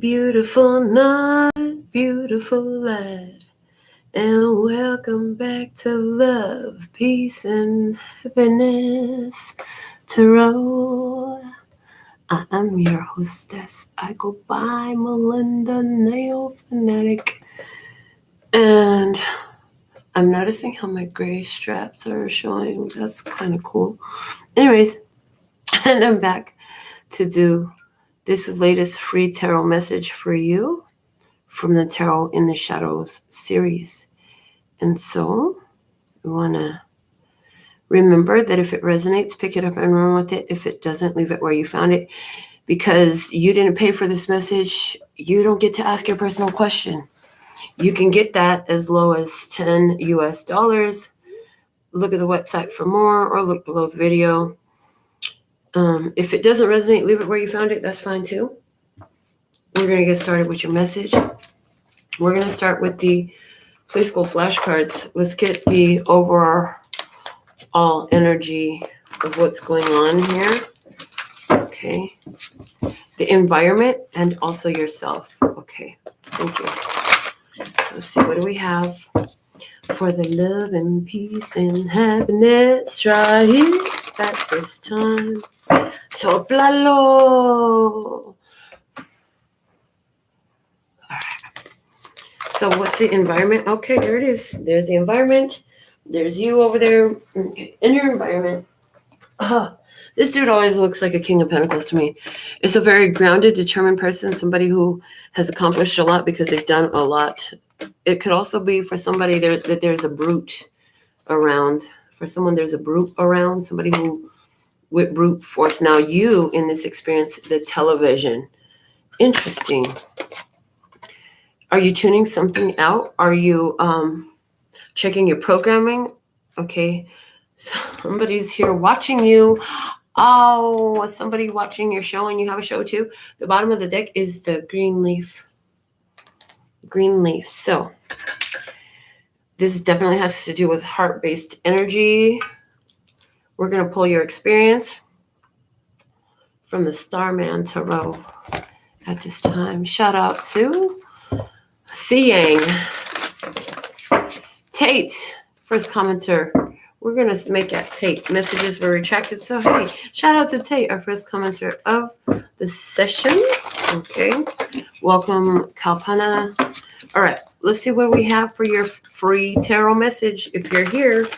beautiful night, beautiful light, and welcome back to Love, Peace, and Happiness Tarot. I am your hostess. I go by Melinda, NailFanatic, and I'm noticing how my gray straps are showing. That's kind of cool. Anyways, and I'm back to do this latest free tarot message for you from the Tarot in the Shadows series. And so we want to remember that if it resonates, pick it up and run with it. If it doesn't, leave it where you found it. Because you didn't pay for this message, you don't get to ask your personal question. You can get that as low as $10 US. Look at the website for more or look below the video. If it doesn't resonate, leave it where you found it. That's fine too. We're going to get started with your message. We're going to start with the Play School flashcards. Let's get the overall energy of what's going on here. Okay. The environment and also yourself. Okay. Thank you. So let's see. What do we have for the love and peace and happiness right here at this time? Soplalo. So what's the environment? Okay, there it is. There's the environment. There's you over there. Okay. In your environment. This dude always looks like a King of Pentacles to me. It's a very grounded, determined person, somebody who has accomplished a lot because they've done a lot. It could also be for somebody that there's a brute around. For someone, there's a brute around, somebody who with brute force. Now you, in this experience, the television. Interesting. Are you tuning something out? Are you checking your programming? Okay. Somebody's here watching you. Oh, somebody watching your show and you have a show too. The bottom of the deck is the green leaf. Green leaf. So this definitely has to do with heart-based energy. We're going to pull your experience from the Starman Tarot at this time. Shout out to Yang. Tate, first commenter. We're going to make that Tate. Messages were retracted. So, hey, shout out to Tate, our first commenter of the session. Okay. Welcome, Kalpana. All right. Let's see what we have for your free tarot message. If you're here,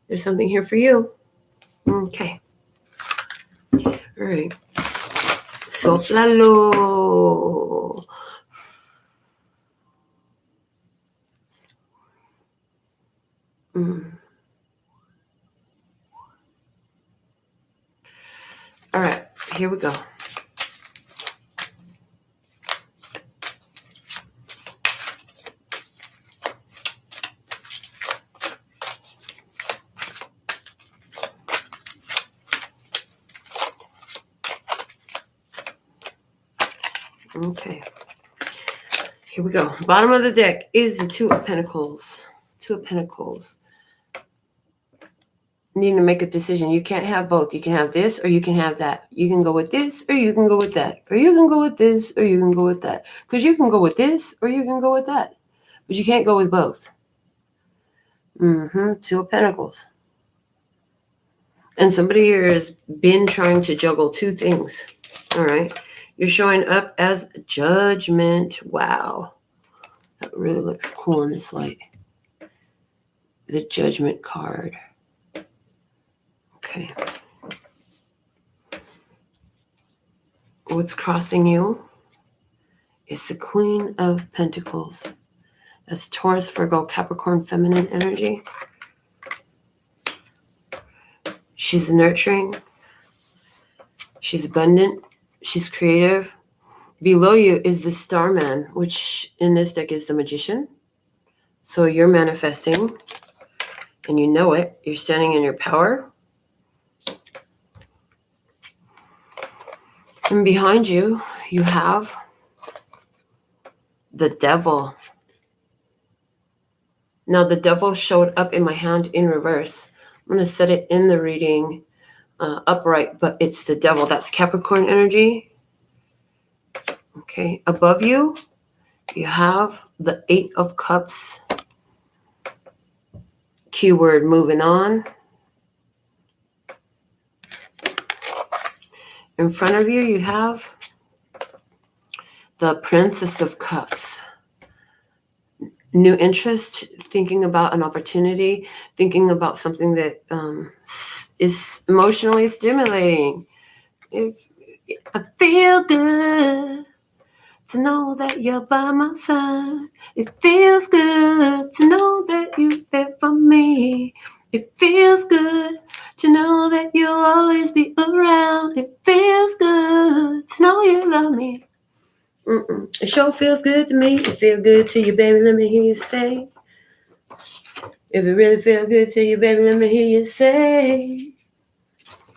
there's something here for you. Okay. All right. Soplalo. All right, here we go. Okay, here we go. Bottom of the deck is the Two of Pentacles. Two of Pentacles. Need to make a decision. You can't have both. You can have this or you can have that. You can go with this or you can go with that. Or you can go with this or you can go with that. Because you can go with this or you can go with that. But you can't go with both. Two of Pentacles. And somebody here has been trying to juggle two things. All right. You're showing up as Judgment. Wow. That really looks cool in this light. The Judgment card. Okay. What's crossing you is the Queen of Pentacles. That's Taurus, Virgo, Capricorn, feminine energy. She's nurturing. She's abundant. She's creative. Below you is the Starman, which in this deck is the Magician. So you're manifesting, and you know it. You're standing in your power. And behind you, you have the Devil. Now, the Devil showed up in my hand in reverse. I'm going to set it in the reading upright, but it's the Devil. That's Capricorn energy. Okay, above you, you have the 8 of Cups. Keyword moving on. In front of you, you have the Princess of Cups. New interest, thinking about an opportunity, thinking about something that is emotionally stimulating. I feel good to know that you're by my side. It feels good to know that you're there for me. It feels good to know that you'll always be around. It feels good to know you love me. It sure feels good to me. It feels good to you, baby. Let me hear you say. If it really feels good to you, baby, let me hear you say.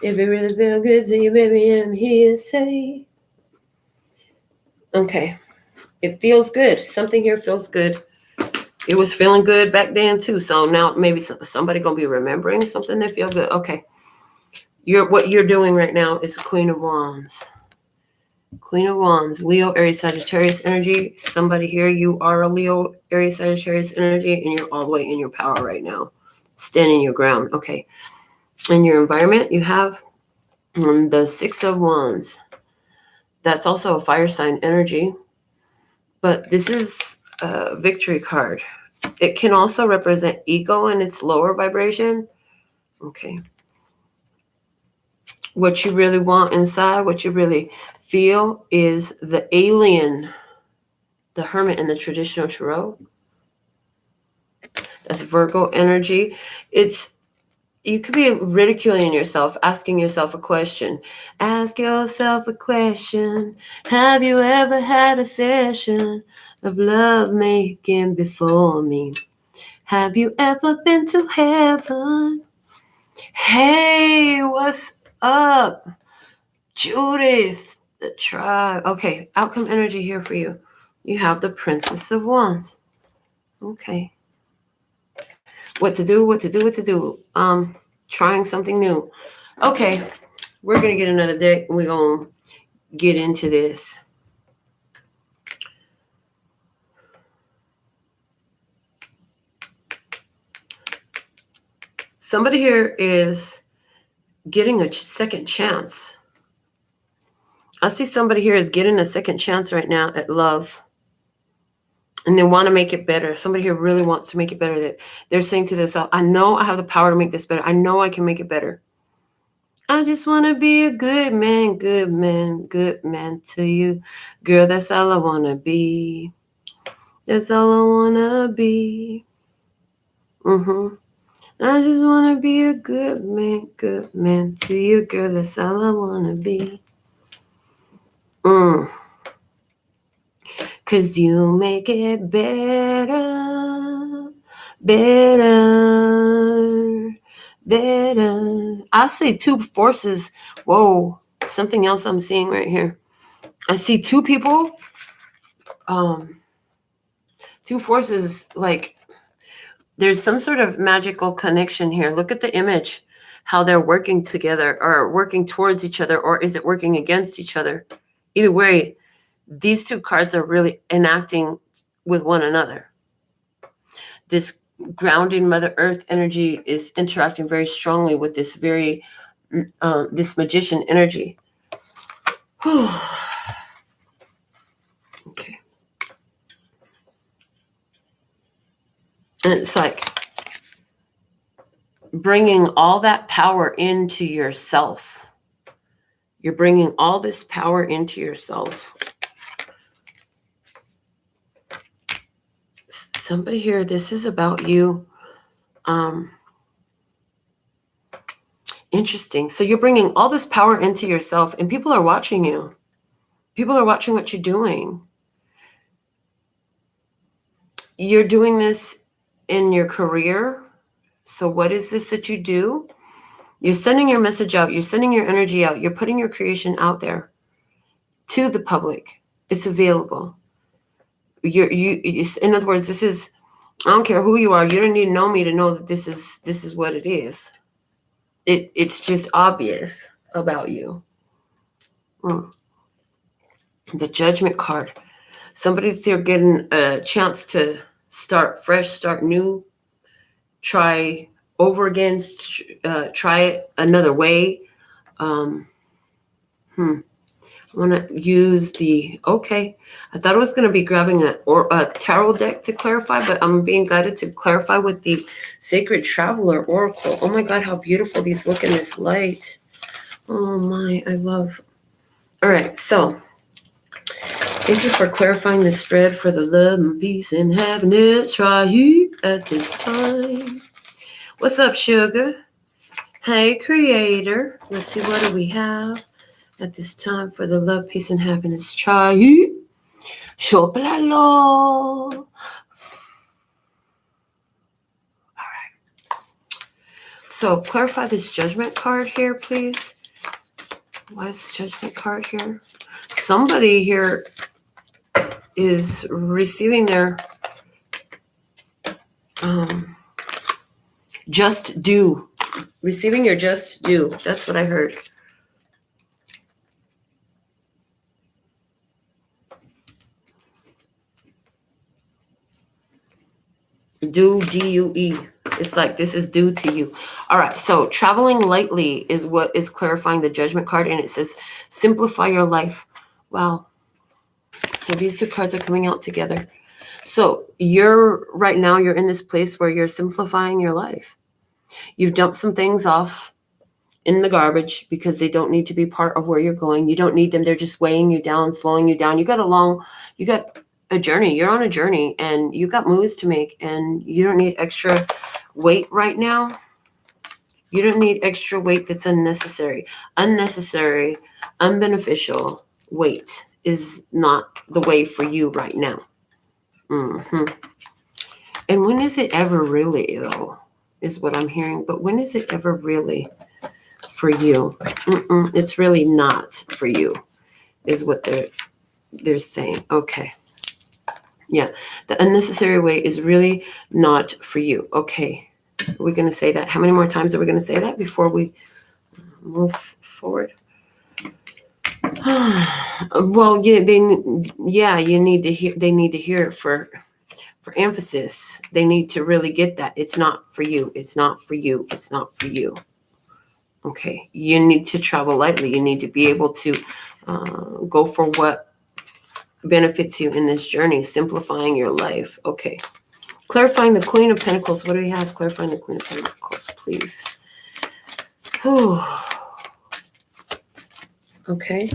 If it really feels good to you, baby, let me hear you say. Okay. It feels good. Something here feels good. It was feeling good back then too. So now maybe somebody gonna be remembering something that feel good. Okay. What you're doing right now is Queen of Wands. Queen of Wands, Leo, Aries, Sagittarius energy. Somebody here, you are a Leo, Aries, Sagittarius energy, and you're all the way in your power right now. Standing your ground. Okay. In your environment, you have the 6 of Wands. That's also a fire sign energy. But this is a victory card. It can also represent ego in its lower vibration. Okay. What you really want inside, what you really feel is the alien, the hermit in the traditional tarot. That's Virgo energy. You could be ridiculing yourself, asking yourself a question. Ask yourself a question. Have you ever had a session of love making before me? Have you ever been to heaven? Hey, what's up? Judith, the tribe. Okay, outcome energy here for you. You have the Princess of Wands. Okay. What to do. Trying something new. Okay, we're going to get another deck and we're going to get into this. Somebody here is getting a second chance. I see somebody here is getting a second chance right now at love. And they want to make it better. Somebody here really wants to make it better. They're saying to themselves, I know I have the power to make this better. I know I can make it better. I just want to be a good man to you. Girl, that's all I want to be. That's all I want to be. I just want to be a good man to you. Girl, that's all I want to be. 'Cause you make it better. I see 2 forces. Whoa, something else I'm seeing right here. I see 2 people. 2 forces, like there's some sort of magical connection here. Look at the image, how they're working together or working towards each other, or is it working against each other? Either way, these 2 cards are really enacting with one another. This grounding Mother Earth energy is interacting very strongly with this this magician energy. Okay. And it's like bringing all that power into yourself. You're bringing all this power into yourself. Somebody here, this is about you. Interesting. So you're bringing all this power into yourself and people are watching you. People are watching what you're doing. You're doing this in your career. So what is this that you do? You're sending your message out. You're sending your energy out. You're putting your creation out there to the public. It's available. In other words, this is, I don't care who you are. You don't need to know me to know that this is what it is. It's just obvious about you. The Judgment card. Somebody's here getting a chance to start fresh, start new, try over again, try it another way. I want to use the, okay. I thought I was going to be grabbing a tarot deck to clarify, but I'm being guided to clarify with the Sacred Traveler Oracle. Oh my God, how beautiful these look in this light. Oh my, I love. All right, so thank you for clarifying the spread for the love and peace and happiness. Try you at this time. What's up, sugar? Hey, creator. Let's see, what do we have at this time for the love, peace, and happiness? Try you. Soplalo. All right. So clarify this Judgment card here, please. Why is Judgment card here? Somebody here is receiving their just due. Receiving your just due. That's what I heard. Due, D-U-E. It's like this is due to you. All right. So traveling lightly is what is clarifying the Judgment card. And it says, simplify your life. Wow. So these two cards are coming out together. So right now you're in this place where you're simplifying your life. You've dumped some things off in the garbage because they don't need to be part of where you're going. You don't need them. They're just weighing you down, slowing you down. You got a journey. You're on a journey and you got moves to make, and you don't need extra weight right now. You don't need extra weight that's unnecessary. Unnecessary, unbeneficial weight is not the way for you right now. And when is it ever really, though, is what I'm hearing. But when is it ever really for you? It's really not for you, is what they're saying. Okay. Yeah, the unnecessary weight is really not for you. Okay, we're going to say that. How many more times are we going to say that before we move forward? Well, yeah, you need to hear. They need to hear it for emphasis. They need to really get that. It's not for you. It's not for you. It's not for you. Okay, you need to travel lightly. You need to be able to go for what benefits you in this journey, simplifying your life. Okay. Clarifying the Queen of Pentacles. What do we have? Clarifying the Queen of Pentacles, please. Okay.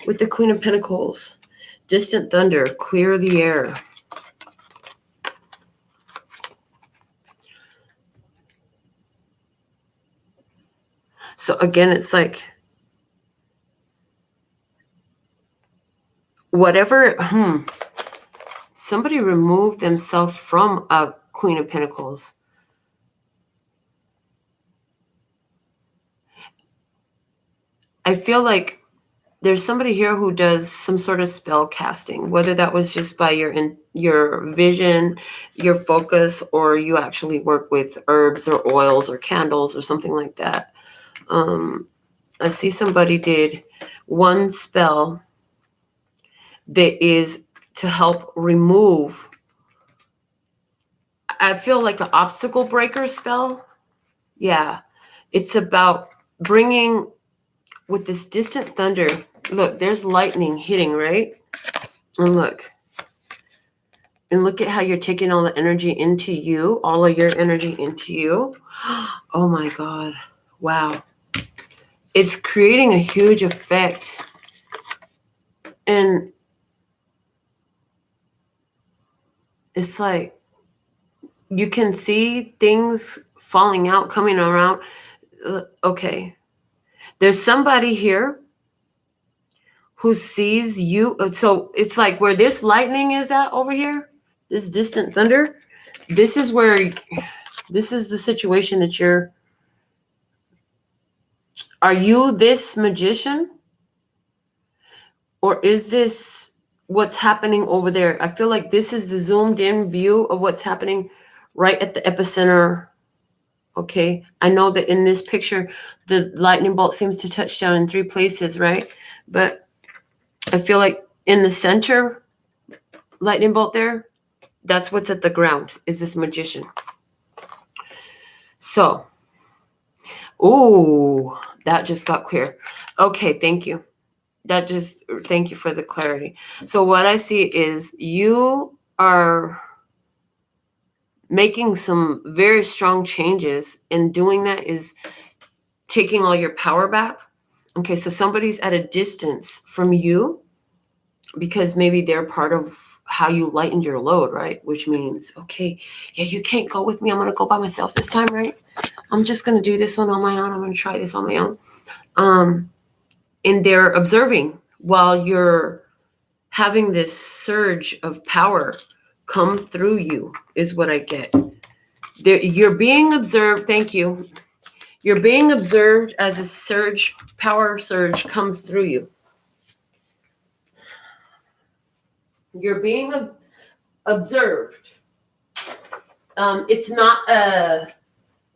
With the Queen of Pentacles, distant thunder, clear the air. So again, it's like whatever, somebody removed themselves from a Queen of Pentacles. I feel like there's somebody here who does some sort of spell casting, whether that was just by your vision, your focus, or you actually work with herbs or oils or candles or something like that. I see somebody did one spell that is to help remove, I feel like an obstacle breaker spell. Yeah. It's about bringing, with this distant thunder, look, there's lightning hitting, right? And look at how you're taking all the energy into you, all of your energy into you. Oh my God. Wow. It's creating a huge effect. And it's like you can see things falling out, coming around. Okay. There's somebody here who sees you. So it's like where this lightning is at over here, this distant thunder. This is the situation that are you this magician? Or is this what's happening over there? I feel like this is the zoomed in view of what's happening right at the epicenter. Okay. I know that in this picture, the lightning bolt seems to touch down in 3 places, right? But I feel like in the center lightning bolt there, that's what's at the ground, is this Magician. So, ooh, that just got clear. Okay, thank you. Thank you for the clarity. So what I see is you are making some very strong changes, and doing that is taking all your power back. Okay, so somebody's at a distance from you because maybe they're part of how you lightened your load, right? Which means, okay, yeah, you can't go with me. I'm going to go by myself this time, right? I'm just going to do this one on my own. I'm going to try this on my own. And they're observing while you're having this surge of power come through you, is what I get. You're being observed. Thank you. You're being observed as a power surge comes through you. You're being observed. It's not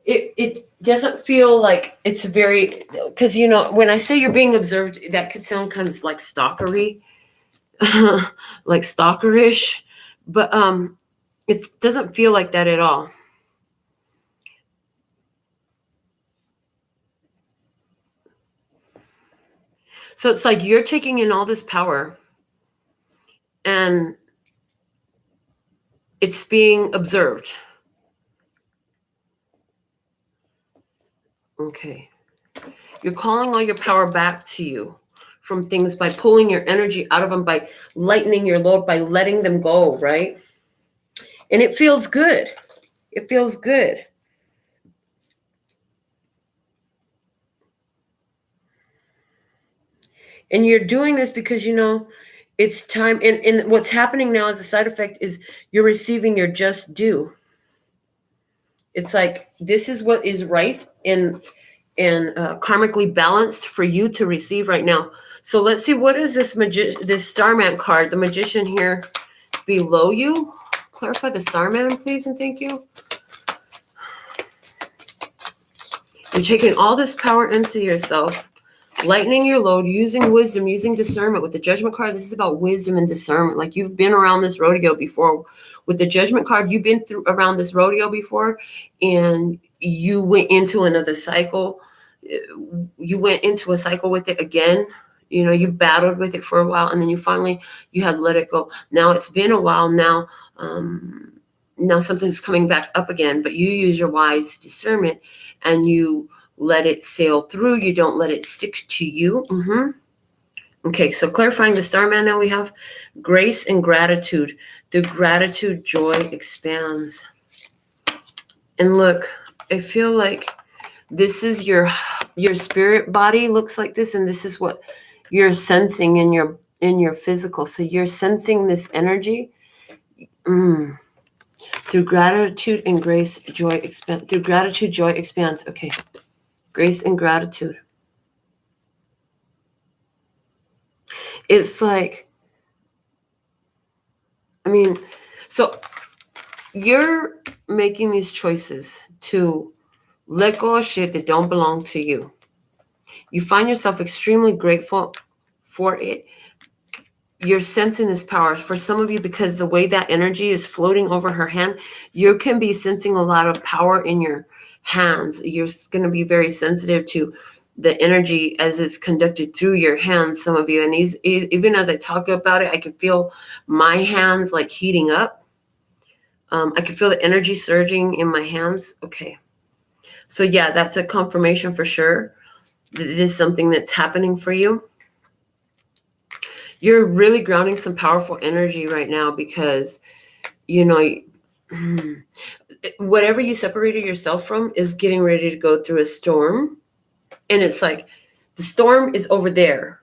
it doesn't feel like it's very, because when I say you're being observed, that could sound kind of like stalkery, like stalkerish, but it doesn't feel like that at all. So it's like you're taking in all this power and it's being observed. Okay. You're calling all your power back to you from things by pulling your energy out of them, by lightening your load, by letting them go, right? And it feels good. It feels good. And you're doing this because, it's time. And what's happening now as a side effect is you're receiving your just due. It's like, this is what is right and karmically balanced for you to receive right now. So let's see, what is this Starman card, the Magician here below you? Clarify the Starman, please, and thank you. You're taking all this power into yourself, lightening your load, using wisdom, using discernment. With the Judgment card, this is about wisdom and discernment. Like, you've been around this rodeo before. With the Judgment card, you've been around this rodeo before, and you went into another cycle. You went into a cycle with it again. You battled with it for a while, and then you had let it go. Now it's been a while now. Now something's coming back up again, but you use your wise discernment and you let it sail through. You don't let it stick to you. Okay, so clarifying the Starman, now we have grace and gratitude. The gratitude joy expands. And look, I feel like this is your spirit body looks like this, and this is what you're sensing in your physical. So you're sensing this energy. Through gratitude and grace, joy expands. Through gratitude, joy expands. Okay. Grace and gratitude. It's like, so you're making these choices to let go of shit that don't belong to you. You find yourself extremely grateful for it. You're sensing this power. For some of you, because the way that energy is floating over her hand, you can be sensing a lot of power in your hands. You're going to be very sensitive to the energy as it's conducted through your hands, some of you. And even as I talk about it, I can feel my hands like heating up. I can feel the energy surging in my hands. Okay. So yeah, that's a confirmation for sure. This is something that's happening for you. You're really grounding some powerful energy right now because, whatever you separated yourself from is getting ready to go through a storm. And it's like, the storm is over there.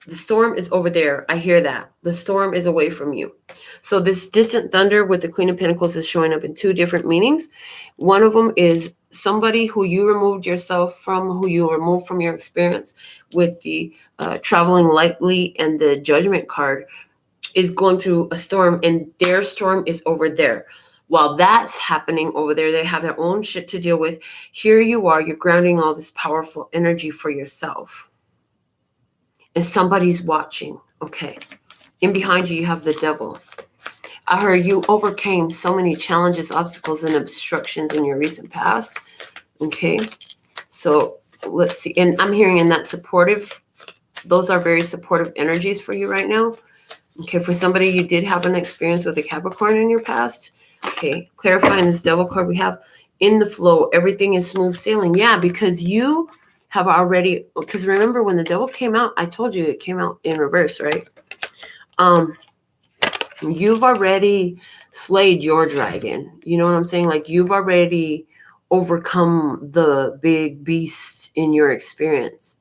The storm is over there. I hear that. The storm is away from you. So this distant thunder with the Queen of Pentacles is showing up in two different meanings. One of them is somebody who you removed yourself from, who you removed from your experience with the traveling lightly, and the Judgment card is going through a storm, and their storm is over there. While that's happening over there, they have their own shit to deal with. Here you are, you're grounding all this powerful energy for yourself. And somebody's watching, Okay. In behind you, you have the devil. I heard you overcame so many challenges, obstacles, and obstructions in your recent past. Okay. So let's see. And I'm hearing in that supportive, those are very supportive energies for you right now. Okay. For somebody, you did have an experience with a Capricorn in your past. Okay. Clarifying this devil card we have in the flow. Everything is smooth sailing. Yeah. Because you have already, because remember when the devil came out, I told you it came out in reverse, right? You've already slayed your dragon. You know what I'm saying? Like you've already overcome the big beast in your experience.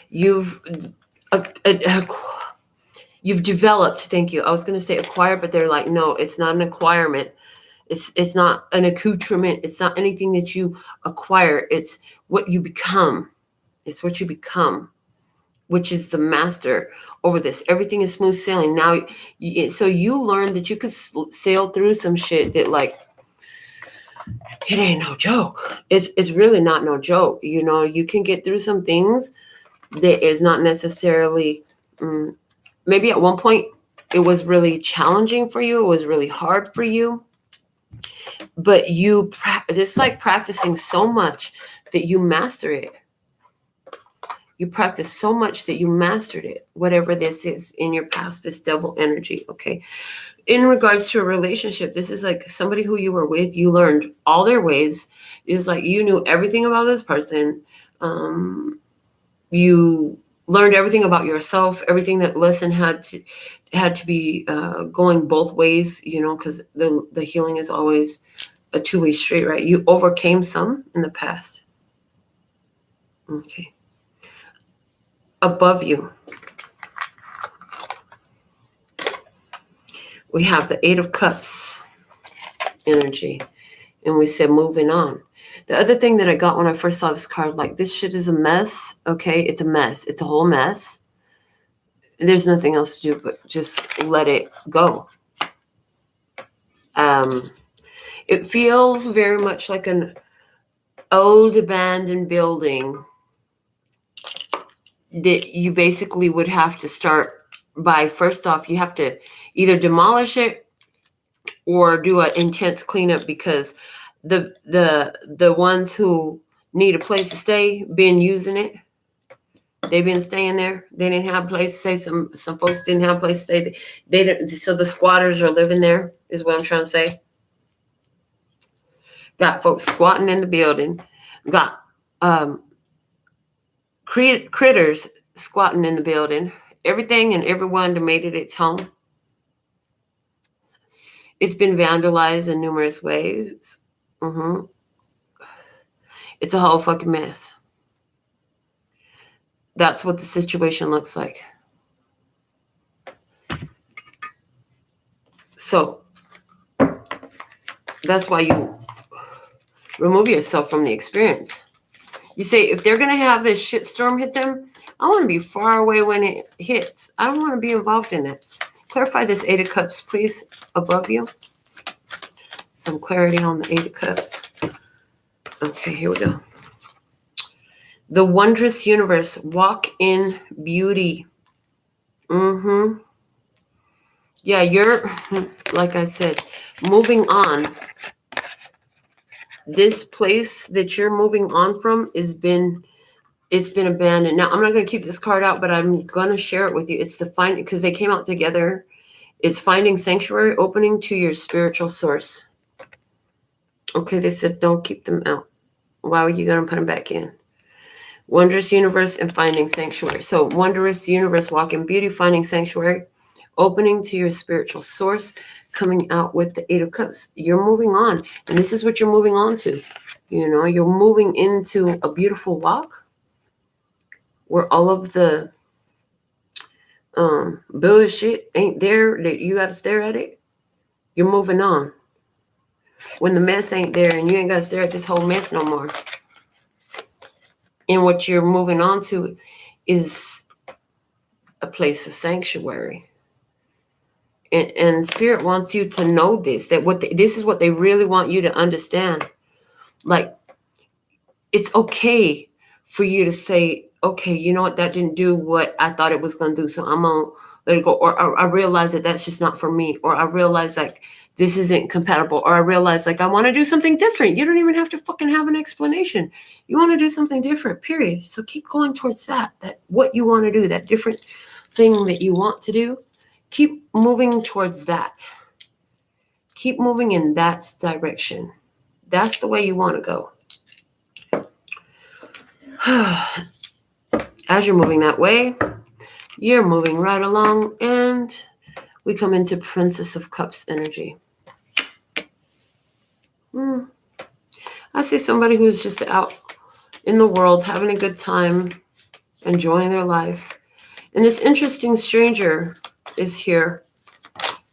You've developed, thank you. I was going to say acquire, but they're like, no, it's not an acquirement. It's not an accoutrement. It's not anything that you acquire. It's what you become. It's what you become, which is the master over this. Everything is smooth sailing. Now, so you learned that you could sail through some shit that like, it ain't no joke. It's really not no joke. You know, you can get through some things that is not necessarily, maybe at one point it was really challenging for you. It was really hard for you. But it's like practicing so much that you master it. You practice so much that you mastered it, whatever this is in your past, this devil energy, okay? In regards to a relationship, this is like somebody who you were with, you learned all their ways. It's like you knew everything about this person. You learned everything about yourself, everything that lesson had to be going both ways, you know, because the healing is always a two-way street, right? You overcame some in the past. Okay. Above you, we have the Eight of Cups energy, and we said moving on. The other thing that I got when I first saw this card, like this shit is a mess, okay? It's a mess. It's a whole mess. There's nothing else to do but just let it go. It feels very much like an old abandoned building that you basically would have to start by, first off, you have to either demolish it or do an intense cleanup, because the ones who need a place to stay been using it. They've been staying there. They didn't have a place to stay. Some folks didn't have a place to stay. They didn't, so the squatters are living there, is what I'm trying to say. Got folks squatting in the building. Got critters squatting in the building. Everything and everyone that made it its home. It's been vandalized in numerous ways. It's a whole fucking mess. That's what the situation looks like. So that's why you remove yourself from the experience. You say, if they're going to have this shitstorm hit them, I want to be far away when it hits. I don't want to be involved in it. Clarify this Eight of Cups, please, above you. Some clarity on the Eight of Cups. Okay, here we go. The wondrous universe, walk in beauty. Yeah, you're, like I said, moving on. This place that you're moving on from it's been abandoned. Now, I'm not going to keep this card out, but I'm going to share it with you. It's the find, because they came out together. It's finding sanctuary, opening to your spiritual source. Okay, they said don't keep them out. Why are you going to put them back in? Wondrous universe and finding sanctuary. So wondrous universe, walk in beauty, finding sanctuary, opening to your spiritual source, coming out with the Eight of Cups. You're moving on. And this is what you're moving on to. You know, you're moving into a beautiful walk where all of the bullshit ain't there that you got to stare at it. You're moving on. When the mess ain't there and you ain't got to stare at this whole mess no more. And what you're moving on to is a place of sanctuary. And Spirit wants you to know this, that this is what they really want you to understand. Like, it's okay for you to say, okay, you know what, that didn't do what I thought it was going to do, so I'm going to let it go. Or I realize that that's just not for me. Or I realize like this isn't compatible. Or I realize like I want to do something different. You don't even have to fucking have an explanation. You want to do something different, period. So keep going towards that what you want to do, that different thing that you want to do. Keep moving towards that. Keep moving in that direction. That's the way you want to go. As you're moving that way, you're moving right along, and we come into Princess of Cups energy. I see somebody who's just out in the world having a good time, enjoying their life. And this interesting stranger is here.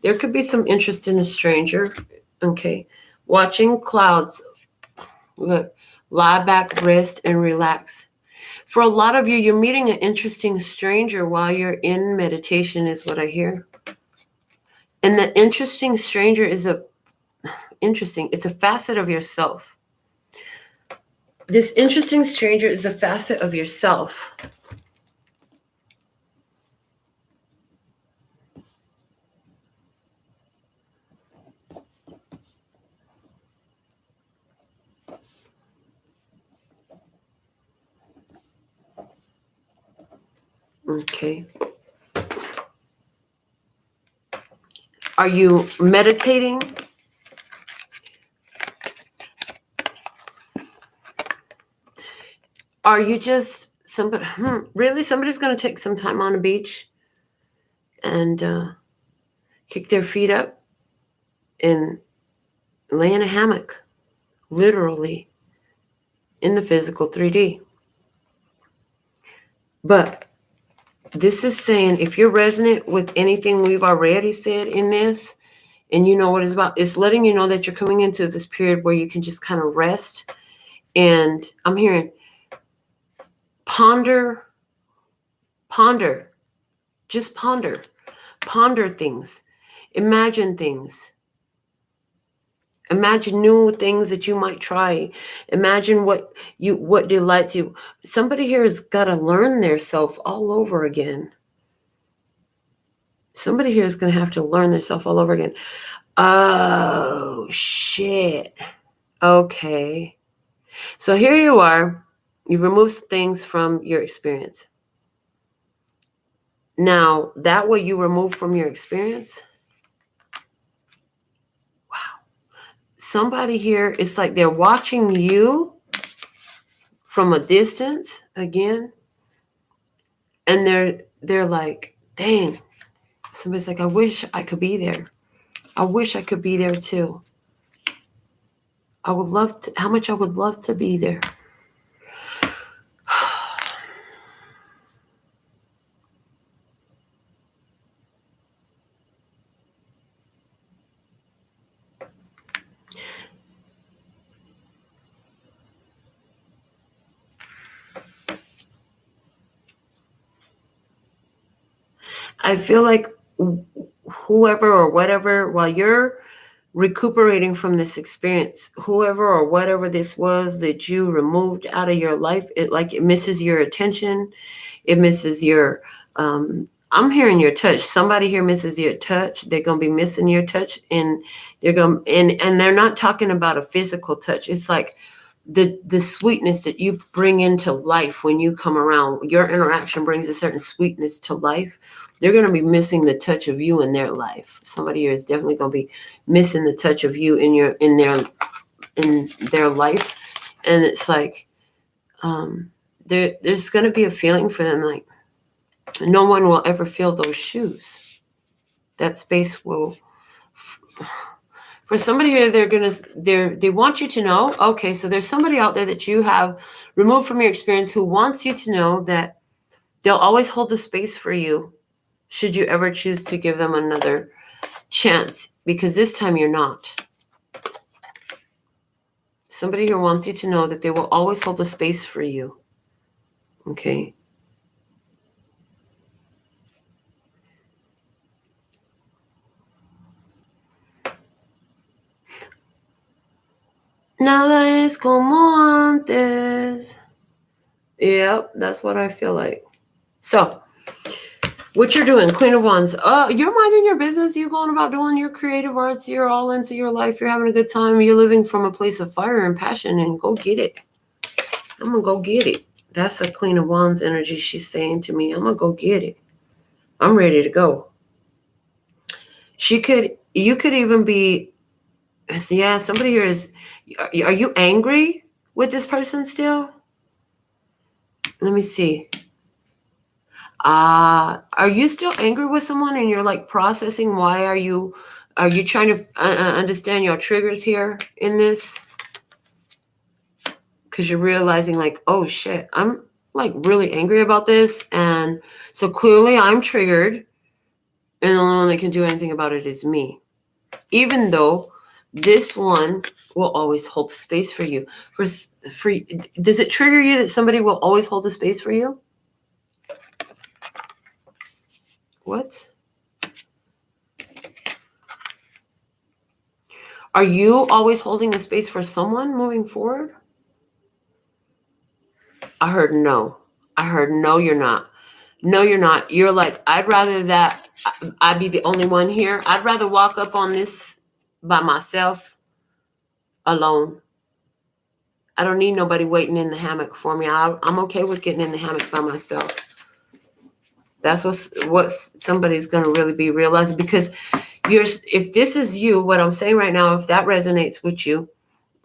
There could be some interest in a stranger. Okay. Watching clouds. Look, lie back, rest, and relax. For a lot of you, you're meeting an interesting stranger while you're in meditation is what I hear. And the interesting stranger is it's a facet of yourself. This interesting stranger is a facet of yourself. Okay. Are you meditating? Are you just somebody? Really? Somebody's going to take some time on the beach and kick their feet up and lay in a hammock, literally, in the physical 3D. But this is saying, if you're resonant with anything we've already said in this, and you know what it's about, it's letting you know that you're coming into this period where you can just kind of rest. And I'm hearing ponder, just ponder things, imagine things. Imagine new things that you might try. Imagine what delights you. Somebody here has got to learn their self all over again. Somebody here is going to have to learn their self all over again. Oh, shit. Okay. So here you are. You've removed things from your experience. Now, that what you removed from your experience, somebody here, it's like they're watching you from a distance again, and they're like, dang. Somebody's like, I wish I could be there. I wish I could be there too. I would love to. How much I would love to be there. I feel like whoever or whatever, while you're recuperating from this experience, whoever or whatever this was that you removed out of your life, it misses your attention. It misses your, I'm hearing your touch. Somebody here misses your touch. They're going to be missing your touch, and and they're not talking about a physical touch. It's like the sweetness that you bring into life when you come around. Your interaction brings a certain sweetness to life. They're going to be missing the touch of you in their life. Somebody here is definitely going to be missing the touch of you in their life. And it's like, there's going to be a feeling for them like no one will ever feel those shoes. That space will, for somebody here, they want you to know, okay, so there's somebody out there that you have removed from your experience who wants you to know that they'll always hold the space for you should you ever choose to give them another chance, because this time you're not. Somebody here wants you to know that they will always hold the space for you. Okay. Nada es como antes. Yep, that's what I feel like. So, what you're doing, Queen of Wands. You're minding your business. You're going about doing your creative arts. You're all into your life. You're having a good time. You're living from a place of fire and passion, and go get it. I'm going to go get it. That's the Queen of Wands energy. She's saying to me, I'm going to go get it. I'm ready to go. You could even be, yeah, somebody here is, are you angry with this person still? Let me see. Are you still angry with someone and you're like processing? Why are you trying to understand your triggers here in this? Because you're realizing like, oh shit, I'm like really angry about this. And so clearly I'm triggered, and the only one that can do anything about it is me. Even though this one will always hold space for you. Does it trigger you that somebody will always hold a space for you? What? Are you always holding a space for someone moving forward? I heard no. I heard no, you're not. No, you're not. You're like, I'd rather that I be the only one here. I'd rather walk up on this by myself alone. I don't need nobody waiting in the hammock for me. I'm okay with getting in the hammock by myself. That's what somebody's going to really be realizing, because if this is you, what I'm saying right now, if that resonates with you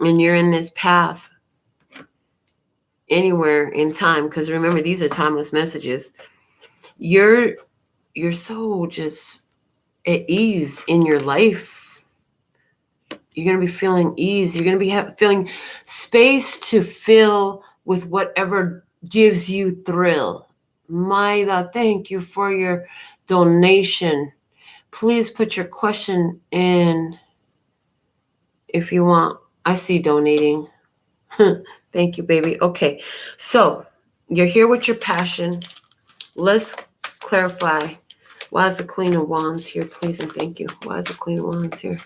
and you're in this path anywhere in time, because remember, these are timeless messages, you're so just at ease in your life. You're going to be feeling ease. You're going to be feeling space to fill with whatever gives you thrill. Maida, thank you for your donation. Please put your question in if you want. I see donating. Thank you, baby. Okay, so you're here with your passion. Let's clarify. Why is the Queen of Wands here, please and thank you? Why is the Queen of Wands here?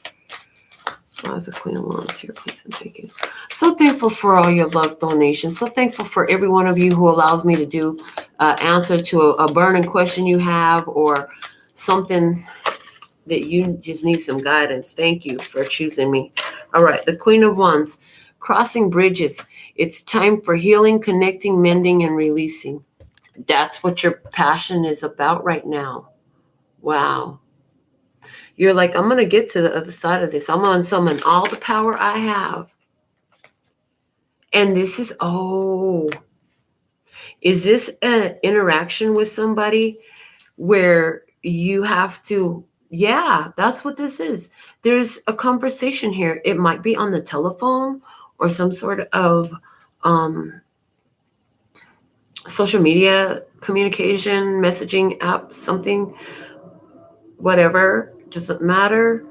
Why is the Queen of Wands here, please and thank you? So thankful for all your love donations. So thankful for every one of you who allows me to do answer to a burning question you have, or something that you just need some guidance. Thank you for choosing me. All right, the Queen of Wands, crossing bridges. It's time for healing, connecting, mending, and releasing. That's what your passion is about right now. Wow. You're like, I'm going to get to the other side of this. I'm going to summon all the power I have. And this is, is this an interaction with somebody where you have to, yeah, that's what this is. There's a conversation here. It might be on the telephone or some sort of social media communication, messaging app, something, whatever, doesn't matter.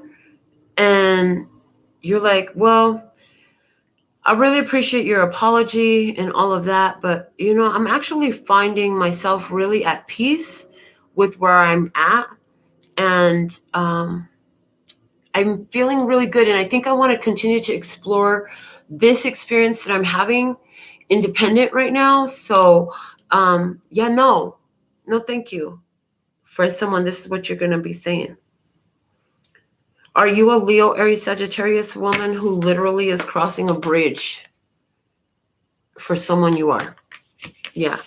And you're like, well, I really appreciate your apology and all of that, but I'm actually finding myself really at peace with where I'm at, and I'm feeling really good, and I think I want to continue to explore this experience that I'm having independent right now. So no, thank you. For someone, this is what you're going to be saying. Are you a Leo, Aries, Sagittarius woman who literally is crossing a bridge? For someone you are. Yeah.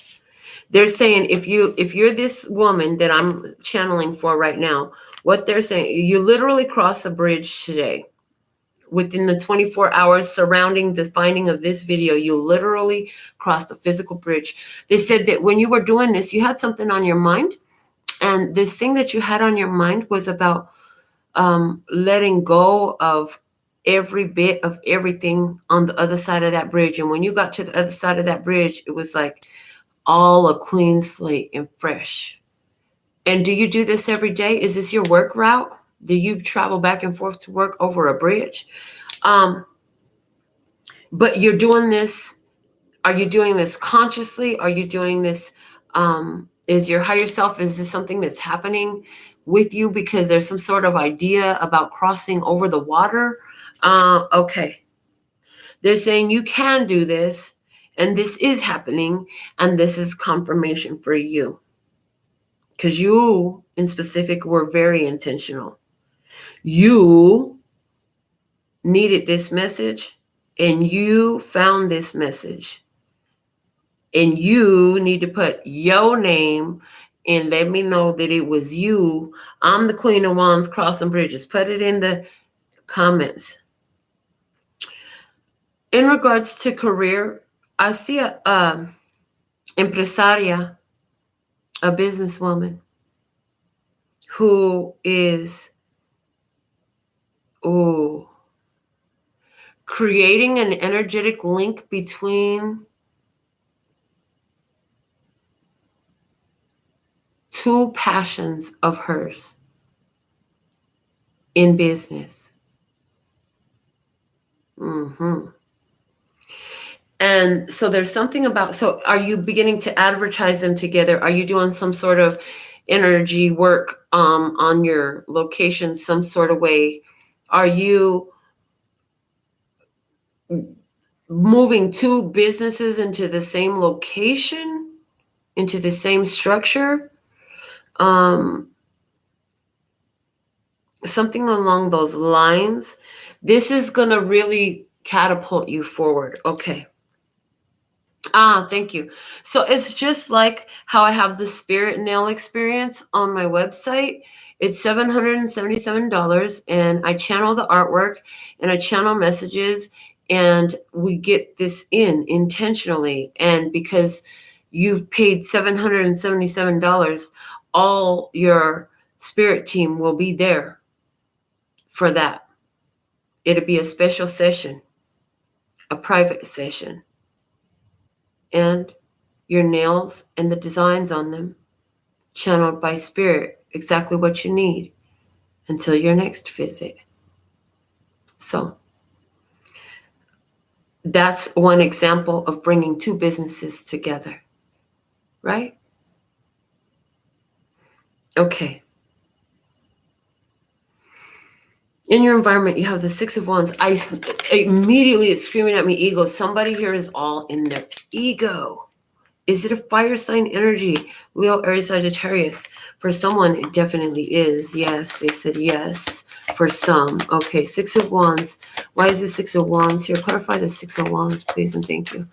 They're saying if you're this woman that I'm channeling for right now, what they're saying, you literally cross a bridge today. Within the 24 hours surrounding the finding of this video, you literally crossed a physical bridge. They said that when you were doing this, you had something on your mind. And this thing that you had on your mind was about letting go of every bit of everything on the other side of that bridge. And when you got to the other side of that bridge, it was like all a clean slate and fresh. And do you do this every day? Is this your work route? Do you travel back and forth to work over a bridge? But you're doing this. Are you doing this consciously? Are you doing this? Is your higher self, is this something that's happening with you because there's some sort of idea about crossing over the water? Okay. They're saying you can do this, And this is happening, and this is confirmation for you. Because you, in specific, were very intentional. You needed this message, and you found this message. And you need to put your name and let me know that it was you. I'm the Queen of Wands, crossing bridges. Put it in the comments. In regards to career, I see a empresaria, a businesswoman who is creating an energetic link between two passions of hers in business. And so there's something about, so are you beginning to advertise them together? Are you doing some sort of energy work on your location, some sort of way? Are you moving two businesses into the same location, into the same structure? Something along those lines. This is going to really catapult you forward. Okay. Thank you. So it's just like how I have the spirit nail experience on my website. It's $777, and I channel the artwork and I channel messages, and we get this in intentionally. And because you've paid $777, all your spirit team will be there for that. It'll be a special session, a private session. And your nails and the designs on them channeled by spirit, exactly what you need until your next visit. So that's one example of bringing two businesses together, right? Okay. In your environment, you have the Six of Wands. Immediately it's screaming at me, ego. Somebody here is all in their ego. Is it a fire sign energy? Leo, Aries, Sagittarius. For someone, it definitely is. Yes, they said yes. For some. Okay, Six of Wands. Why is the Six of Wands here? Clarify the Six of Wands, please, and thank you.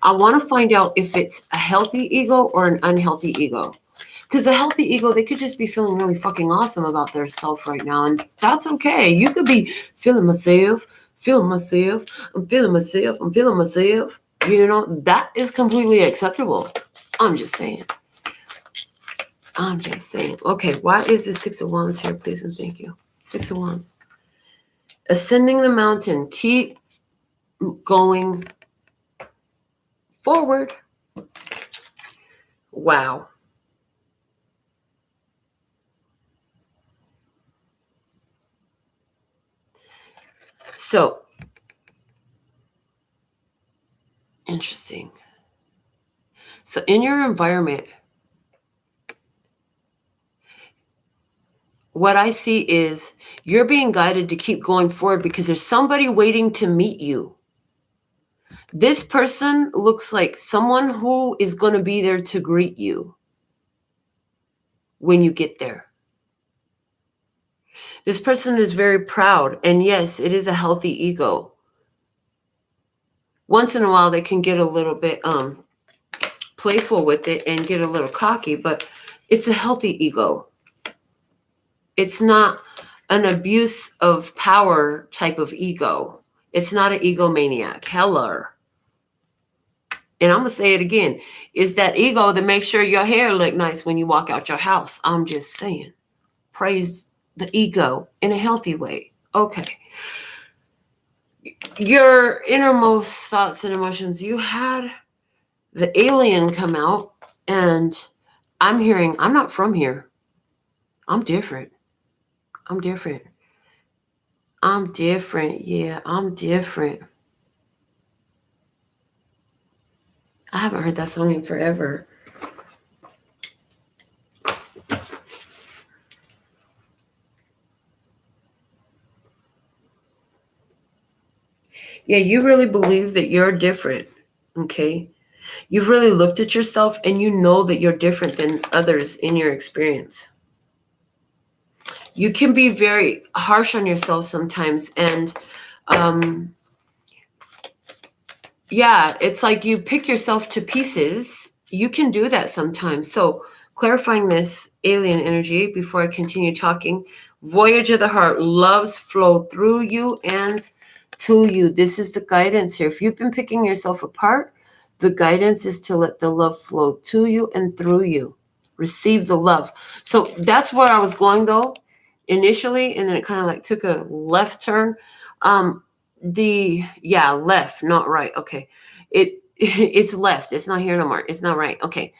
I want to find out if it's a healthy ego or an unhealthy ego. Because a healthy ego, they could just be feeling really fucking awesome about their self right now. And that's okay. You could be feeling myself, I'm feeling myself, I'm feeling myself. You know, that is completely acceptable. I'm just saying. Okay, why is the Six of Wands here, please, and thank you. Six of Wands. Ascending the mountain. Keep going forward. Wow. So, interesting. So in your environment, what I see is you're being guided to keep going forward because there's somebody waiting to meet you. This person looks like someone who is going to be there to greet you when you get there. This person is very proud. And yes, it is a healthy ego. Once in a while, they can get a little bit playful with it and get a little cocky, but it's a healthy ego. It's not an abuse of power type of ego. It's not an egomaniac. Heller. And I'm going to say it again. It's that ego that makes sure your hair look nice when you walk out your house. I'm just saying. Praise the ego in a healthy way. Okay. Your innermost thoughts and emotions. You had the alien come out, and I'm hearing, I'm not from here. I'm different. Yeah, I'm different. I haven't heard that song in forever. Yeah, you really believe that you're different. Okay. You've really looked at yourself and you know that you're different than others in your experience. You can be very harsh on yourself sometimes. And yeah, it's like you pick yourself to pieces. You can do that sometimes. So clarifying this alien energy before I continue talking. Voyage of the heart, loves flow through you and to you. This is the guidance here. If you've been picking yourself apart, the guidance is to let the love flow to you and through you. Receive the love. So that's where I was going though, initially, and then it kind of like took a left turn. Left, not right. Okay. It's left. It's not here no more. It's not right. Okay.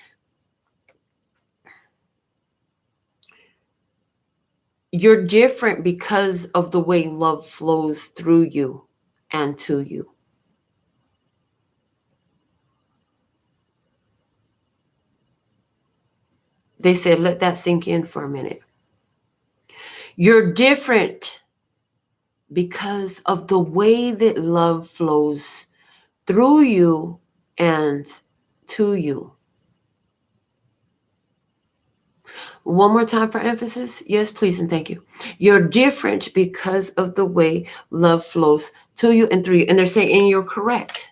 You're different because of the way love flows through you and to you. They said, let that sink in for a minute. You're different because of the way that love flows through you and to you. One more time for emphasis. Yes, please, and thank you. You're different because of the way love flows to you and through you. And they're saying, and you're correct.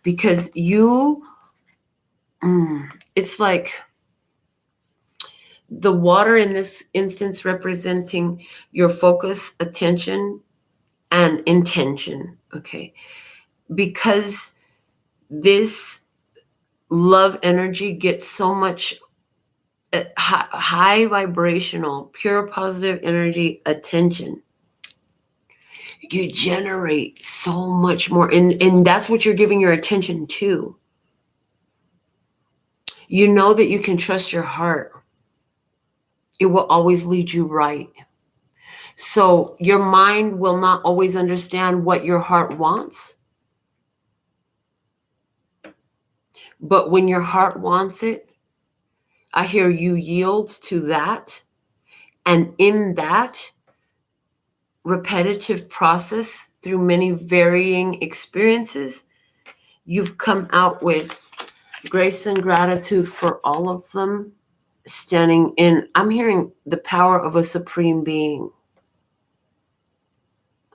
Because you, it's like the water in this instance representing your focus, attention, and intention. Okay. Because this love energy gets so much high vibrational, pure positive energy attention. You generate so much more. And that's what you're giving your attention to. You know that you can trust your heart. It will always lead you right. So your mind will not always understand what your heart wants. But when your heart wants it, I hear you yield to that. And in that repetitive process, through many varying experiences, you've come out with grace and gratitude for all of them, standing in, I'm hearing the power of a supreme being.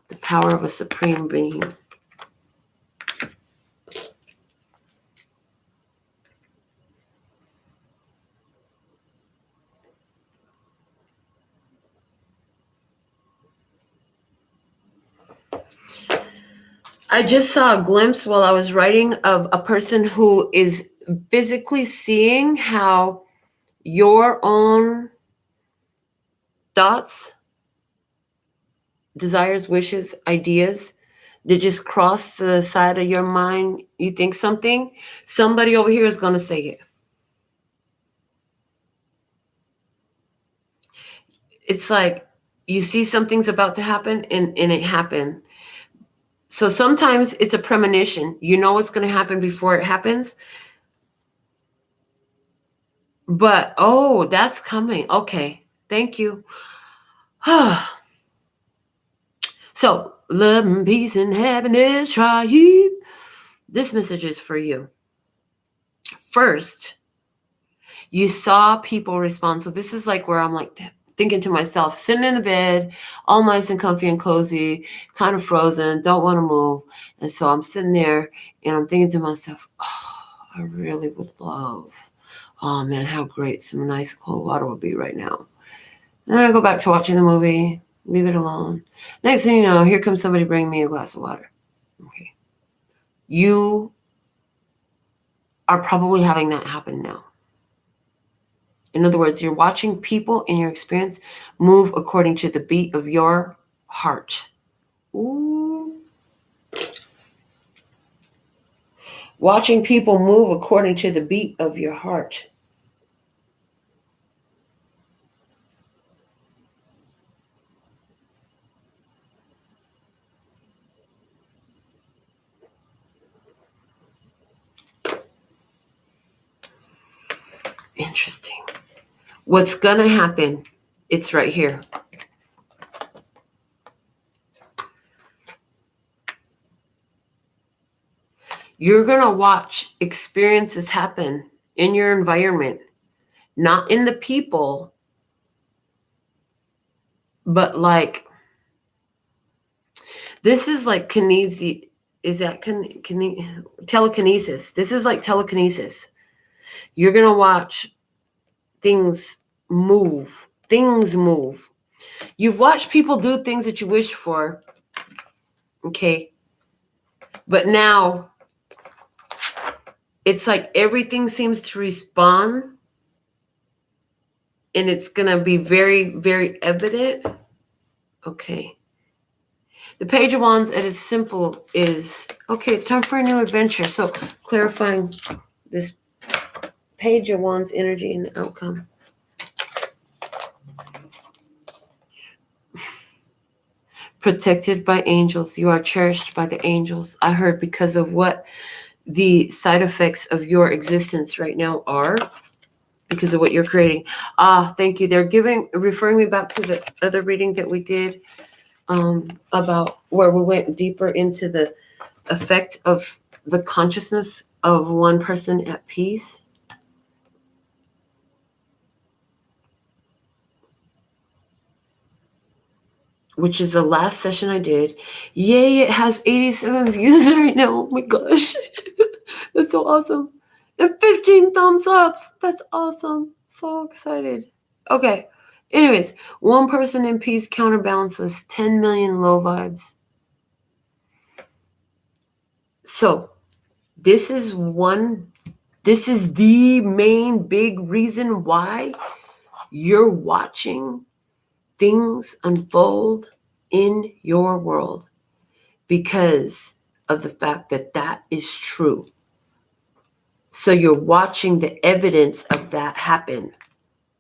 The power of a supreme being. I just saw a glimpse while I was writing of a person who is physically seeing how your own thoughts, desires, wishes, ideas, they just cross the side of your mind. You think something, somebody over here is going to say it. It's like you see something's about to happen and it happened. So sometimes it's a premonition. You know what's going to happen before it happens. But, oh, that's coming. Okay. Thank you. So, love and peace and happiness, try. This message is for you. First, you saw people respond. So this is like where I'm like thinking to myself, sitting in the bed, all nice and comfy and cozy, kind of frozen, don't want to move. And so I'm sitting there and I'm thinking to myself, oh, I really would love, oh man, how great some nice cold water would be right now. Then I go back to watching the movie, leave it alone. Next thing you know, here comes somebody bringing me a glass of water. Okay. You are probably having that happen now. In other words, you're watching people in your experience move according to the beat of your heart. Ooh. Watching people move according to the beat of your heart. Interesting. What's going to happen? It's right here. You're going to watch experiences happen in your environment, not in the people, but like, this is like kinesis. Is that telekinesis? This is like telekinesis. You're going to watch things move. Things move. You've watched people do things that you wish for. Okay. But now it's like everything seems to respond. And it's going to be very, very evident. Okay. The Page of Wands at its simple is, okay, it's time for a new adventure. So clarifying this Page of Wands energy and the outcome. Protected by angels. You are cherished by the angels. I heard because of what the side effects of your existence right now are. Because of what you're creating. Thank you. They're referring me back to the other reading that we did. About where we went deeper into the effect of the consciousness of one person at peace. Which is the last session I did. Yay, it has 87 views right now. Oh my gosh. That's so awesome. And 15 thumbs ups. That's awesome. So excited. Okay. Anyways, one person in peace counterbalances 10 million low vibes. So this is the main big reason why you're watching things unfold in your world, because of the fact that that is true. So you're watching the evidence of that happen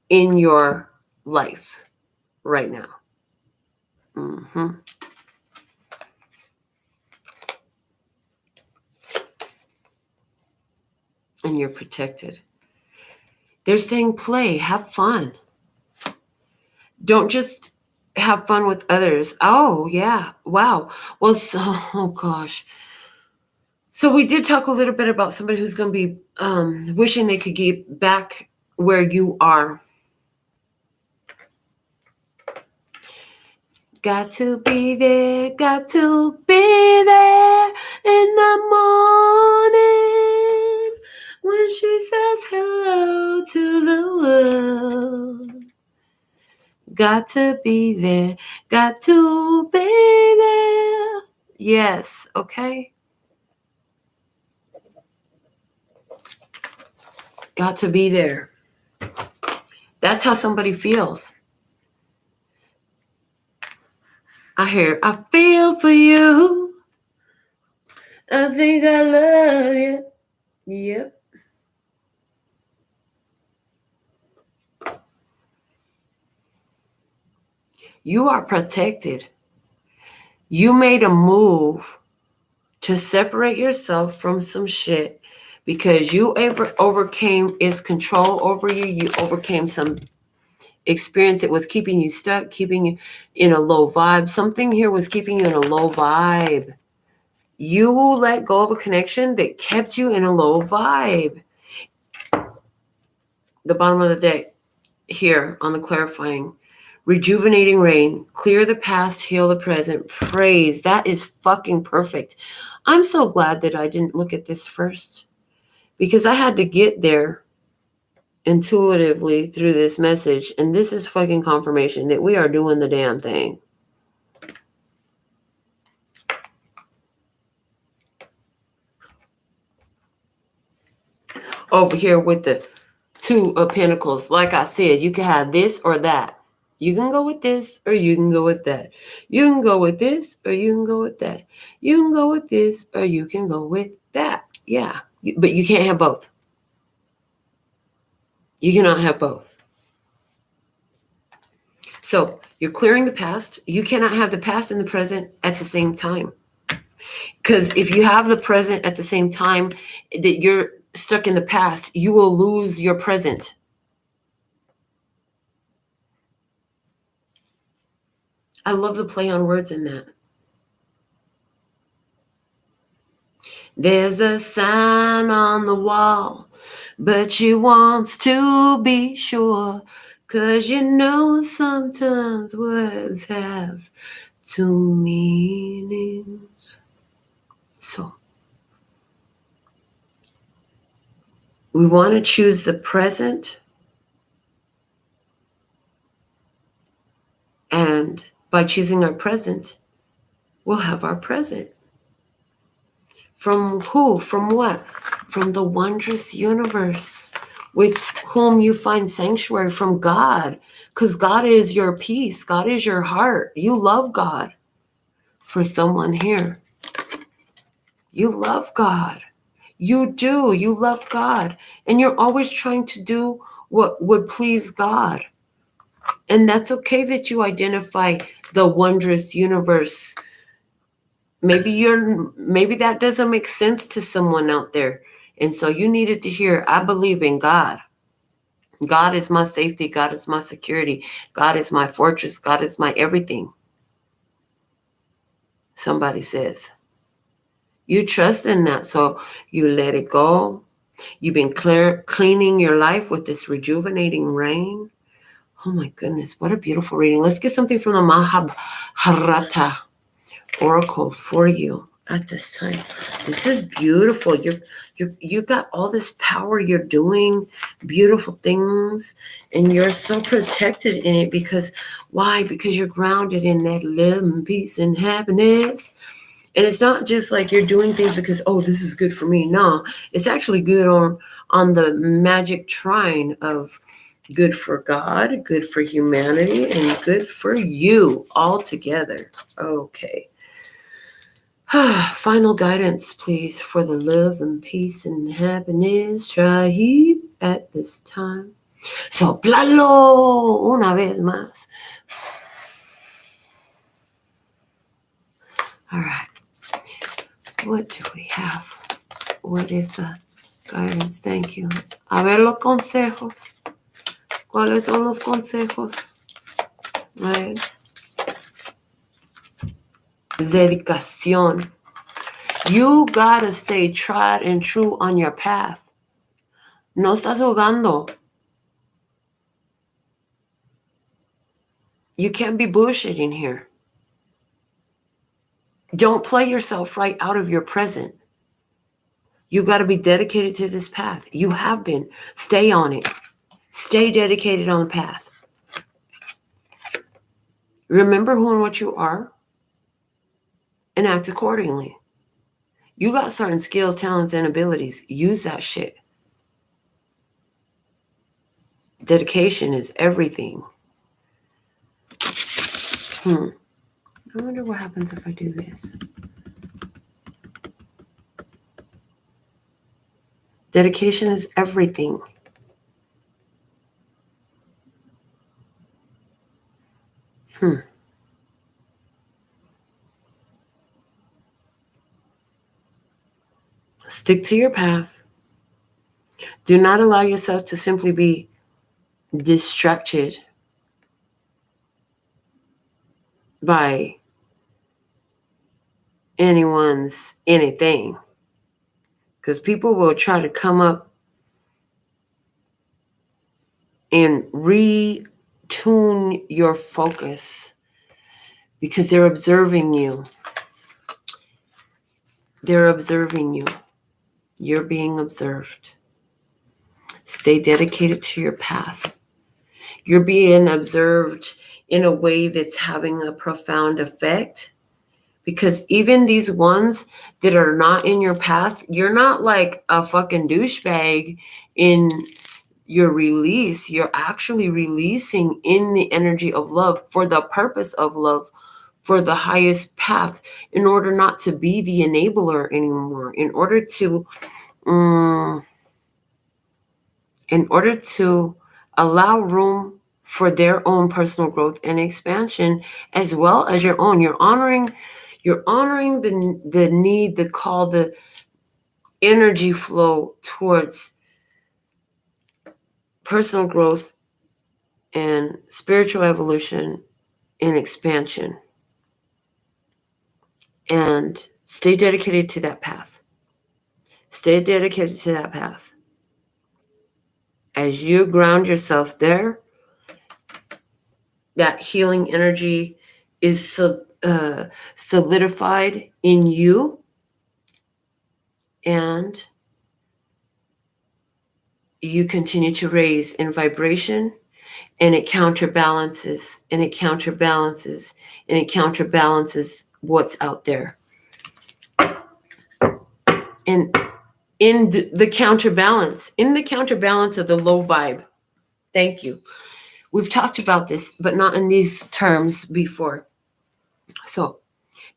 in your life right now. And you're protected. They're saying play, have fun. Don't just have fun with others. Oh, yeah. Wow. Well, oh gosh. So we did talk a little bit about somebody who's going to be wishing they could get back where you are. Got to be there in the morning when she says hello to the world. Got to be there, Yes, okay? Got to be there. That's how somebody feels. I feel for you. I think I love you. Yep. You are protected. You made a move to separate yourself from some shit because you overcame its control over you. You overcame some experience that was keeping you stuck, keeping you in a low vibe. Something here was keeping you in a low vibe. You let go of a connection that kept you in a low vibe. The bottom of the deck here on the clarifying. Rejuvenating rain, clear the past, heal the present, praise. That is fucking perfect. I'm so glad that I didn't look at this first because I had to get there intuitively through this message. And this is fucking confirmation that we are doing the damn thing. Over here with the Two of Pentacles, like I said, you can have this or that. You can go with this or you can go with that. You can go with this or you can go with that. You can go with this or you can go with that. Yeah, but you can't have both. You cannot have both. So you're clearing the past. You cannot have the past and the present at the same time. Because if you have the present at the same time that you're stuck in the past, you will lose your present. I love the play on words in that. There's a sign on the wall, but she wants to be sure, 'cause you know sometimes words have two meanings. So we want to choose the present, and by choosing our present, we'll have our present. From who? From what? From the wondrous universe with whom you find sanctuary, from God, because God is your peace. God is your heart. You love God. For someone here, you love God. You do. You love God. And you're always trying to do what would please God. And that's okay that you identify the wondrous universe. Maybe that doesn't make sense to someone out there. And so you needed to hear, I believe in God. God is my safety. God is my security. God is my fortress. God is my everything. Somebody says. You trust in that. So you let it go. You've been cleaning your life with this rejuvenating rain. Oh my goodness, what a beautiful reading. Let's get something from the Mahabharata Oracle for you at this time. This is beautiful. You got all this power. You're doing beautiful things, and you're so protected in it because why? Because you're grounded in that love and peace and happiness. And it's not just like you're doing things because, oh, this is good for me. No, it's actually good on the magic trine of good for God, good for humanity, and good for you all together. Okay. Final guidance, please, for the love and peace and happiness tribe at this time. Soplalo una vez más. All right. What do we have? What is guidance? Thank you. A ver los consejos. ¿Cuáles son los consejos? A ver. Dedicación. You gotta stay tried and true on your path. No estás jugando. You can't be bullshitting here. Don't play yourself right out of your present. You got to be dedicated to this path. You have been. Stay on it. Stay dedicated on the path. Remember who and what you are and act accordingly. You got certain skills, talents, and abilities. Use that shit. Dedication is everything. I wonder what happens if I do this. Dedication is everything. Stick to your path. Do not allow yourself to simply be distracted by anyone's anything. Because people will try to come up and retune your focus because they're observing you. They're observing you. You're being observed. Stay dedicated to your path. You're being observed in a way that's having a profound effect. Because even these ones that are not in your path, you're not like a fucking douchebag in your release. You're actually releasing in the energy of love for the purpose of love, for the highest path, in order not to be the enabler anymore, in order to allow room for their own personal growth and expansion, as well as your own. You're honoring the need, the call, the energy flow towards personal growth and spiritual evolution and expansion. And stay dedicated to that path. Stay dedicated to that path. As you ground yourself there, that healing energy is solidified in you, and you continue to raise in vibration, and it counterbalances, and it counterbalances, and it counterbalances what's out there. And in the counterbalance of the low vibe, thank you. We've talked about this, but not in these terms before. So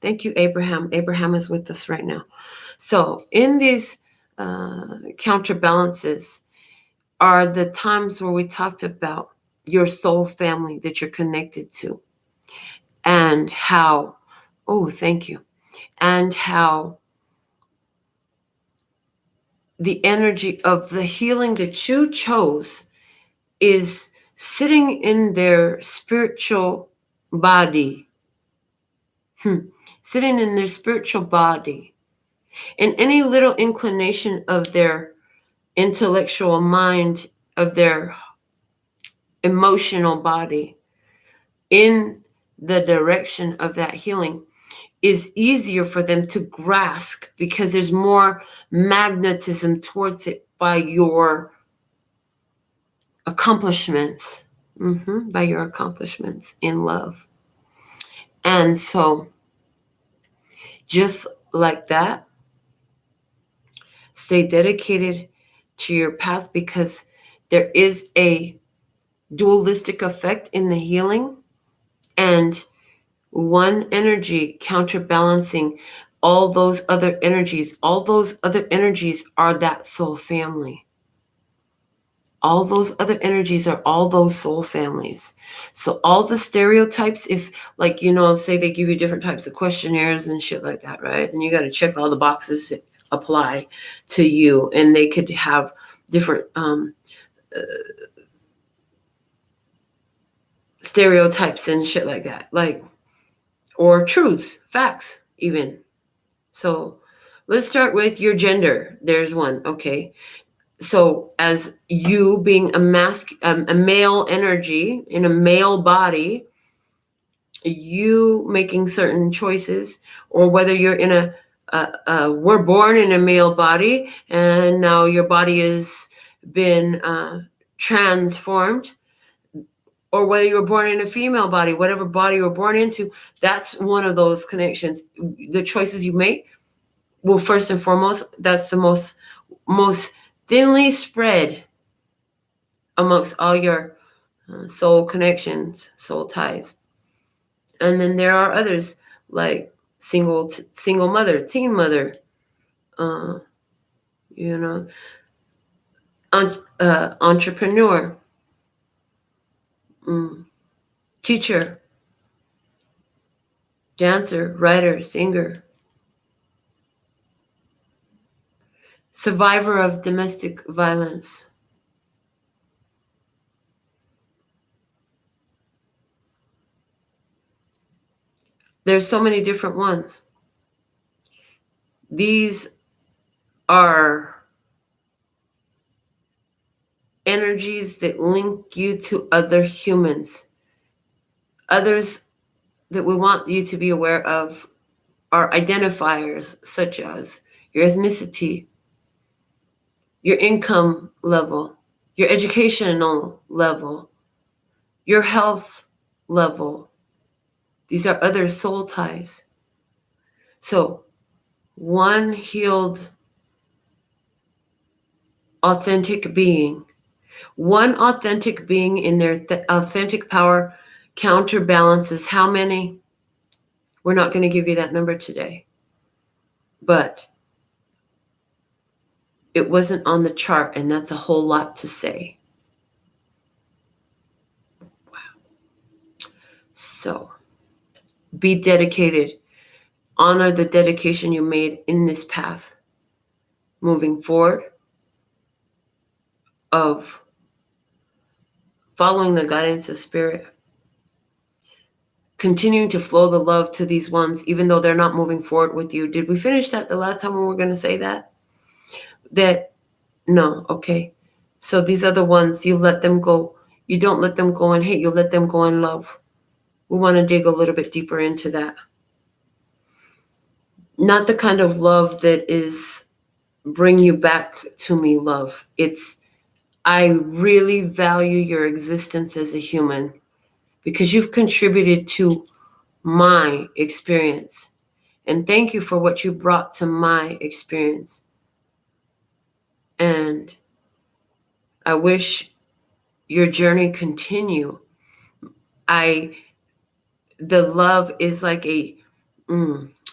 thank you, Abraham. Abraham is with us right now. So in these counterbalances are the times where we talked about your soul family that you're connected to, and how, thank you, and how the energy of the healing that you chose is sitting in their spiritual body, sitting in their spiritual body, and any little inclination of their intellectual mind, of their emotional body in the direction of that healing is easier for them to grasp, because there's more magnetism towards it by your accomplishments, by your accomplishments in love. And so just like that, stay dedicated to your path, because there is a dualistic effect in the healing, and one energy counterbalancing all those other energies. All those other energies are that soul family. All those other energies are all those soul families. So all the stereotypes, if like, say they give you different types of questionnaires and shit like that, right? And you got to check all the boxes that apply to you, and they could have different stereotypes and shit like that, like, or truths, facts even. So let's start with your gender. There's one. Okay. So as you being a male energy in a male body, you making certain choices, or whether you're in we're born in a male body and now your body has been transformed, or whether you were born in a female body, whatever body you were born into, that's one of those connections. The choices you make will, first and foremost, that's the most thinly spread amongst all your soul connections, soul ties. And then there are others like single mother, teen mother, entrepreneur, teacher, dancer, writer, singer, survivor of domestic violence. There's so many different ones. These are energies that link you to other humans. Others that we want you to be aware of are identifiers such as your ethnicity, your income level, your educational level, your health level. These are other soul ties. So one healed, authentic being, one authentic being in their authentic power counterbalances how many? We're not going to give you that number today, but it wasn't on the chart, and that's a whole lot to say. Wow. So be dedicated. Honor the dedication you made in this path moving forward of following the guidance of spirit, continuing to flow the love to these ones, even though they're not moving forward with you. Did we finish that the last time we were going to say that? that, no, okay. So these are the ones you let them go. You don't let them go in hate. You let them go in love. We want to dig a little bit deeper into that. Not the kind of love that is bring you back to me love. It's, I really value your existence as a human because you've contributed to my experience. And thank you for what you brought to my experience. And I wish your journey continue. The love is like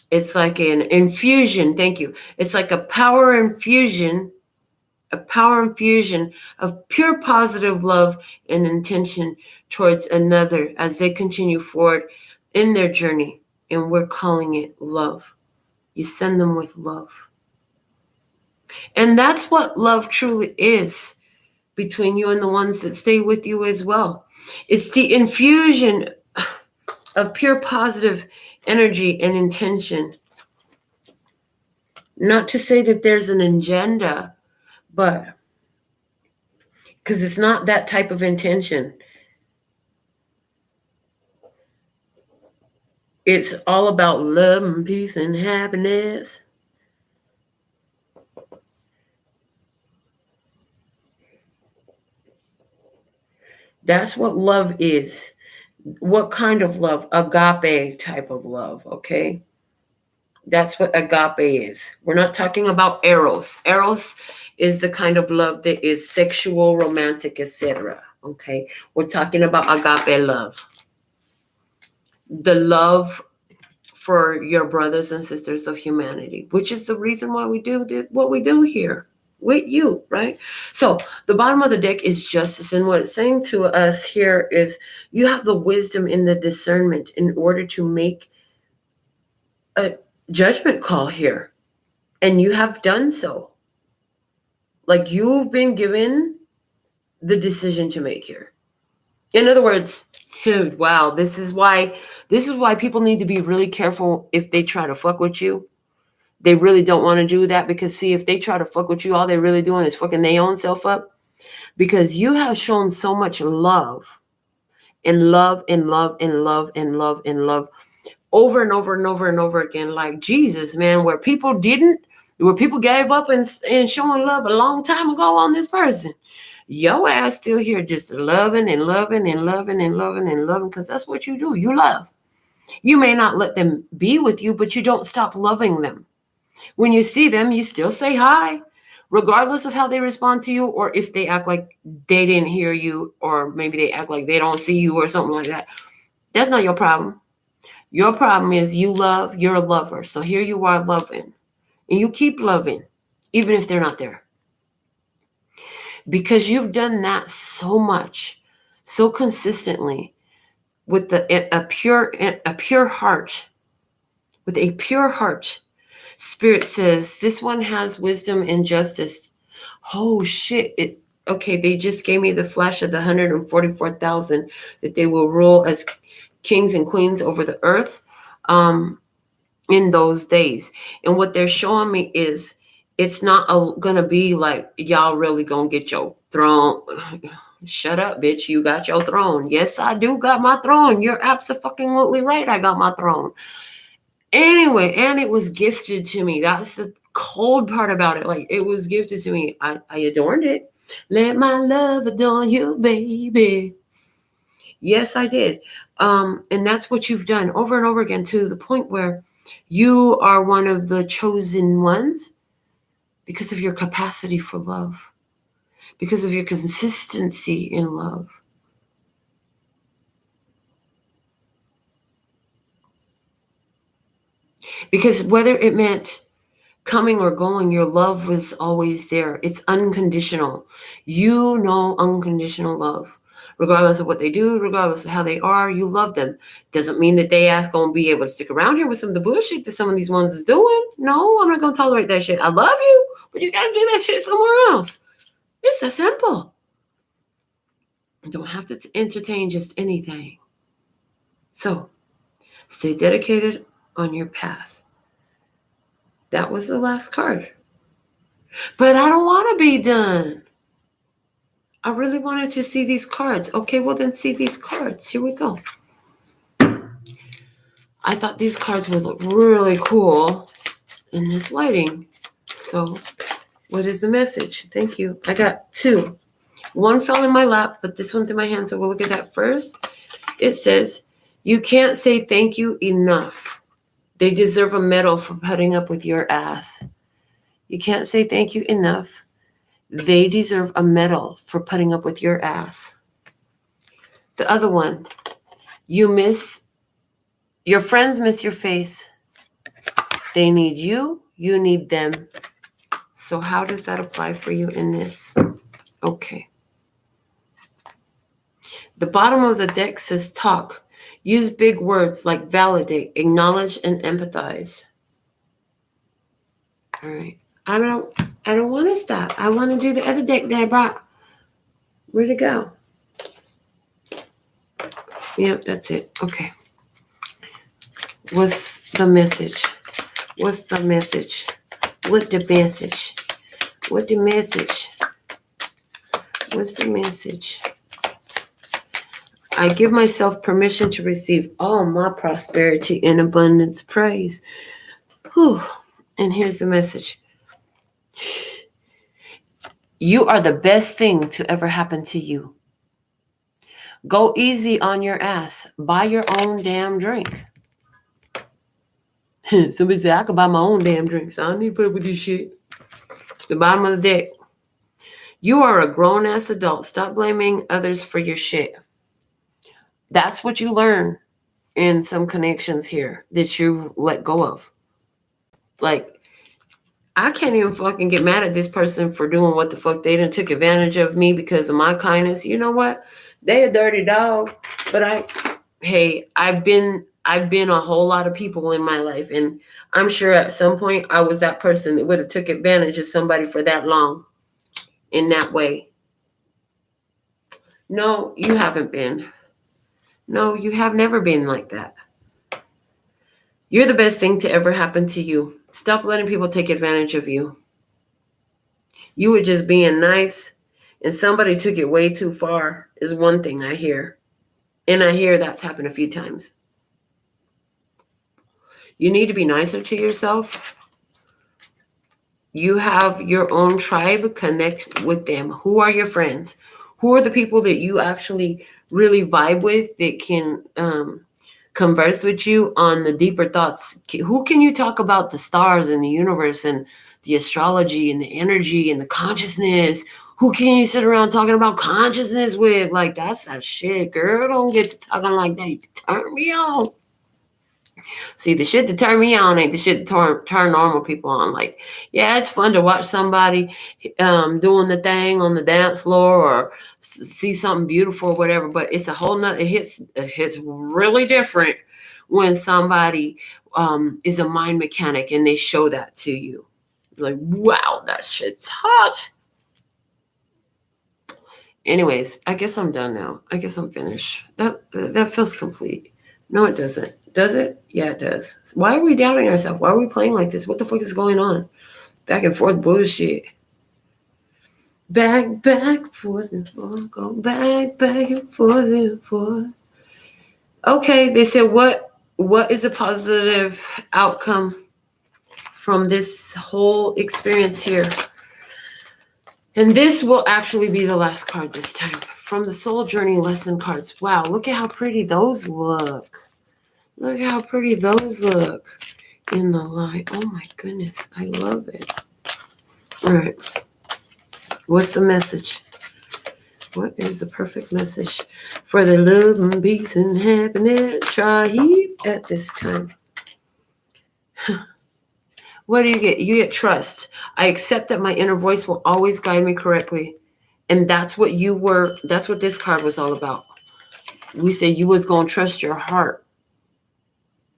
it's like an infusion. Thank you. It's like a power infusion of pure positive love and intention towards another as they continue forward in their journey. And we're calling it love. You send them with love. And that's what love truly is between you and the ones that stay with you as well. It's the infusion of pure positive energy and intention. Not to say that there's an agenda, but because it's not that type of intention. It's all about love and peace and happiness. That's what love is. What kind of love? Agape type of love, okay? That's what agape is. We're not talking about eros. Eros is the kind of love that is sexual, romantic, etc. Okay? We're talking about agape love. The love for your brothers and sisters of humanity, which is the reason why we do what we do here with you, right? So the bottom of the deck is justice. And what it's saying to us here is you have the wisdom and the discernment in order to make a judgment call here. And you have done so. Like you've been given the decision to make here. In other words, wow, this is why people need to be really careful if they try to fuck with you. They really don't want to do that because, see, if they try to fuck with you, all they're really doing is fucking their own self up because you have shown so much love and love and love and love and love and love over and over and over and over again, like Jesus, man, where people gave up and showing love a long time ago on this person. Your ass still here just loving and loving and loving and loving and loving because that's what you do. You love. You may not let them be with you, but you don't stop loving them. When you see them, you still say hi, regardless of how they respond to you or if they act like they didn't hear you or maybe they act like they don't see you or something like that. That's not your problem. Your problem is you love, you're a lover. So here you are loving. And you keep loving, even if they're not there. Because you've done that so much, so consistently, with a pure heart. With a pure heart. Spirit says, this one has wisdom and justice. Oh, shit. Okay, they just gave me the flash of the 144,000 that they will rule as kings and queens over the earth in those days. And what they're showing me is it's not going to be like y'all really going to get your throne. Shut up, bitch. You got your throne. Yes, I do got my throne. You're absolutely right. I got my throne. Anyway, and it was gifted to me. That's the cold part about it. Like, it was gifted to me. I adorned it. Let my love adorn you, baby. Yes, I did. And that's what you've done over and over again to the point where you are one of the chosen ones because of your capacity for love, because of your consistency in love. Because whether it meant coming or going, your love was always there. It's unconditional. You know unconditional love. Regardless of what they do, regardless of how they are, you love them. Doesn't mean that they ask going to be able to stick around here with some of the bullshit that some of these ones is doing. No, I'm not going to tolerate that shit. I love you, but you got to do that shit somewhere else. It's that simple. You don't have to entertain just anything. So, stay dedicated on your path. That was the last card. But I don't want to be done. I really wanted to see these cards. Okay, well then see these cards. Here we go. I thought these cards would look really cool in this lighting. So what is the message? Thank you. I got two. One fell in my lap, but this one's in my hand, so we'll look at that first. It says, you can't say thank you enough. They deserve a medal for putting up with your ass. You can't say thank you enough. They deserve a medal for putting up with your ass. The other one, your friends miss your face. They need you, you need them. So how does that apply for you in this? Okay. The bottom of the deck says talk. Use big words like validate, acknowledge, and empathize. All right. I don't want to stop. I want to do the other deck that I brought. Where'd it go? Yep, that's it. Okay. What's the message? What's the message? What the message? What the message? What's the message? I give myself permission to receive all my prosperity and abundance. Praise. Whew. And here's the message. You are the best thing to ever happen to you. Go easy on your ass. Buy your own damn drink. Somebody said, I could buy my own damn drink, so I don't need to put up with this shit. The bottom of the deck. You are a grown-ass adult. Stop blaming others for your shit. That's what you learn in some connections here that you let go of. Like, I can't even fucking get mad at this person for doing what the fuck. They done took advantage of me because of my kindness. You know what? They a dirty dog. But I've been a whole lot of people in my life. And I'm sure at some point I was that person that would have took advantage of somebody for that long in that way. No, you haven't been. No, you have never been like that. You're the best thing to ever happen to you. Stop letting people take advantage of you. You were just being nice, and somebody took it way too far, is one thing I hear. And I hear that's happened a few times. You need to be nicer to yourself. You have your own tribe. Connect with them. Who are your friends? Who are the people that you actually really vibe with that can converse with you on the deeper thoughts? Who can you talk about the stars and the universe and the astrology and the energy and the consciousness? Who can you sit around talking about consciousness with? Like, that's that shit, girl. Don't get to talking like that. You can turn me on. See, the shit that turn me on ain't the shit that turn normal people on. Like, yeah, it's fun to watch somebody doing the thing on the dance floor or see something beautiful or whatever, but it's a whole nother, it hits really different when somebody is a mind mechanic and they show that to you. Like, wow, that shit's hot. Anyways, I guess I'm done now. I guess I'm finished. That feels complete. No, it doesn't. Does it? Yeah, it does. Why are we doubting ourselves? Why are we playing like this? What the fuck is going on? Back and forth bullshit. Back, forth and forth. Go back and forth. Okay, they said what is a positive outcome from this whole experience here? And this will actually be the last card this time. From the Soul Journey Lesson cards. Wow, look at how pretty those look. Look how pretty those look in the light. Oh my goodness, I love it. All right. What's the message? What is the perfect message for the love and peace and happiness tribe at this time? What do you get? You get trust. I accept that my inner voice will always guide me correctly. And that's what that's what this card was all about. We said you was going to trust your heart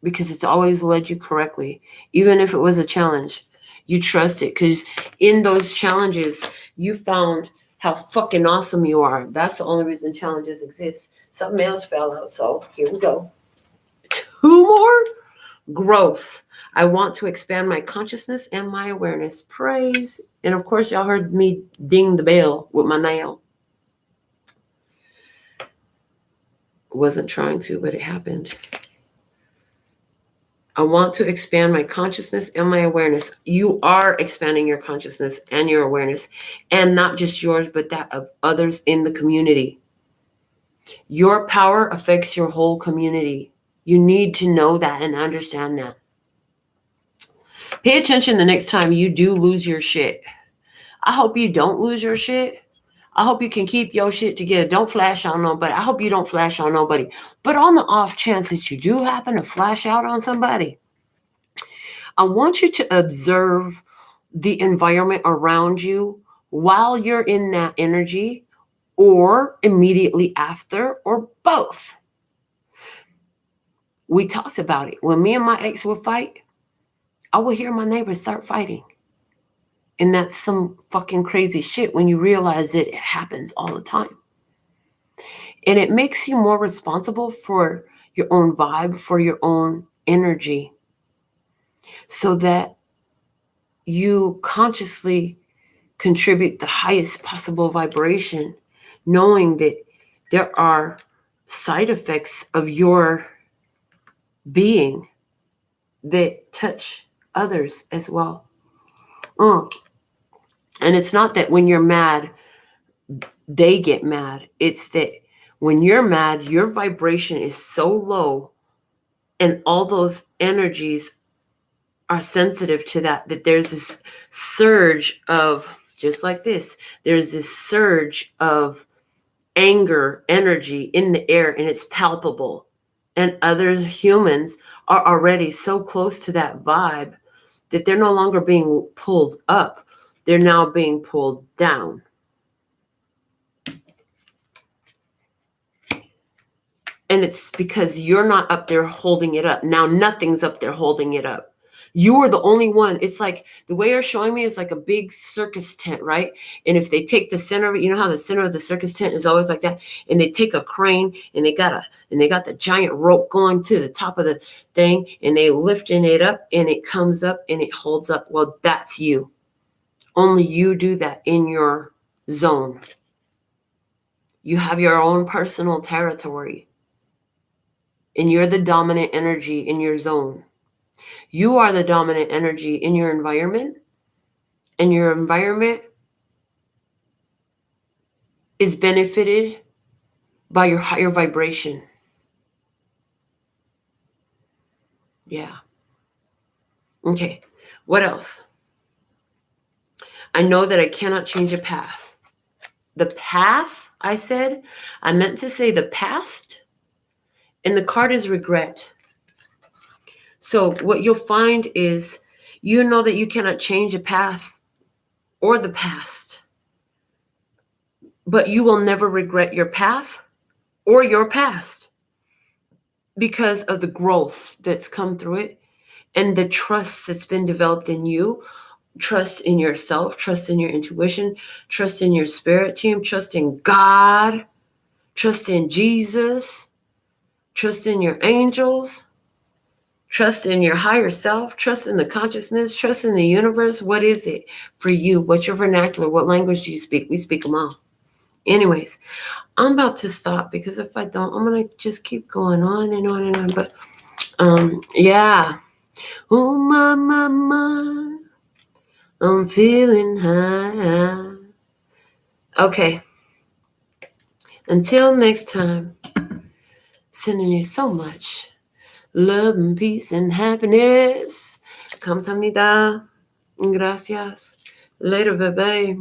because it's always led you correctly. Even if it was a challenge, you trust it because in those challenges, you found how fucking awesome you are. That's the only reason challenges exist. Something else fell out, so here we go. 2 more? growth. I want to expand my consciousness and my awareness. Praise. And of course, y'all heard me ding the bell with my nail. Wasn't trying to, but it happened. I want to expand my consciousness and my awareness. You are expanding your consciousness and your awareness, and not just yours, but that of others in the community. Your power affects your whole community. You need to know that and understand that. Pay attention the next time you do lose your shit. I hope you don't lose your shit. I hope you can keep your shit together. Don't flash on nobody. I hope you don't flash on nobody. But on the off chance that you do happen to flash out on somebody, I want you to observe the environment around you while you're in that energy, or immediately after, or both. We talked about it. When me and my ex would fight, I would hear my neighbors start fighting. And that's some fucking crazy shit when you realize that it happens all the time. And it makes you more responsible for your own vibe, for your own energy, so that you consciously contribute the highest possible vibration, knowing that there are side effects of your being that touch others as well. And it's not that when you're mad, they get mad. It's that when you're mad, your vibration is so low and all those energies are sensitive to that there's this surge of, just like this, there's this surge of anger energy in the air, and it's palpable. And other humans are already so close to that vibe that they're no longer being pulled up. They're now being pulled down. And it's because you're not up there holding it up. Now nothing's up there holding it up. You are the only one. It's like the way you're showing me is like a big circus tent, right? And if they take the center of it, you know how the center of the circus tent is always like that, and they take a crane and they got the giant rope going to the top of the thing, and they lifting it up, and it comes up and it holds up. Well, that's you. Only you do that in your zone. You have your own personal territory, and you're the dominant energy in your zone. You are the dominant energy in your environment, and your environment is benefited by your higher vibration. Yeah. Okay. What else? I know that I cannot change a path. The path, I said, I meant to say the past, and the card is regret. So what you'll find is, you know that you cannot change a path or the past, but you will never regret your path or your past because of the growth that's come through it and the trust that's been developed in you. Trust in yourself, trust in your intuition, trust in your spirit team, trust in God, trust in Jesus, trust in your angels. Trust in your higher self, trust in the consciousness, trust in the universe. What is it for you? What's your vernacular? What language do you speak? We speak them all. Anyways, I'm about to stop, because if I don't, I'm going to just keep going on and on and on. But yeah. Oh, my, I'm feeling high. Okay. Until next time, sending you so much love and peace and happiness. Kamsahamnida. Gracias. Later, bye-bye.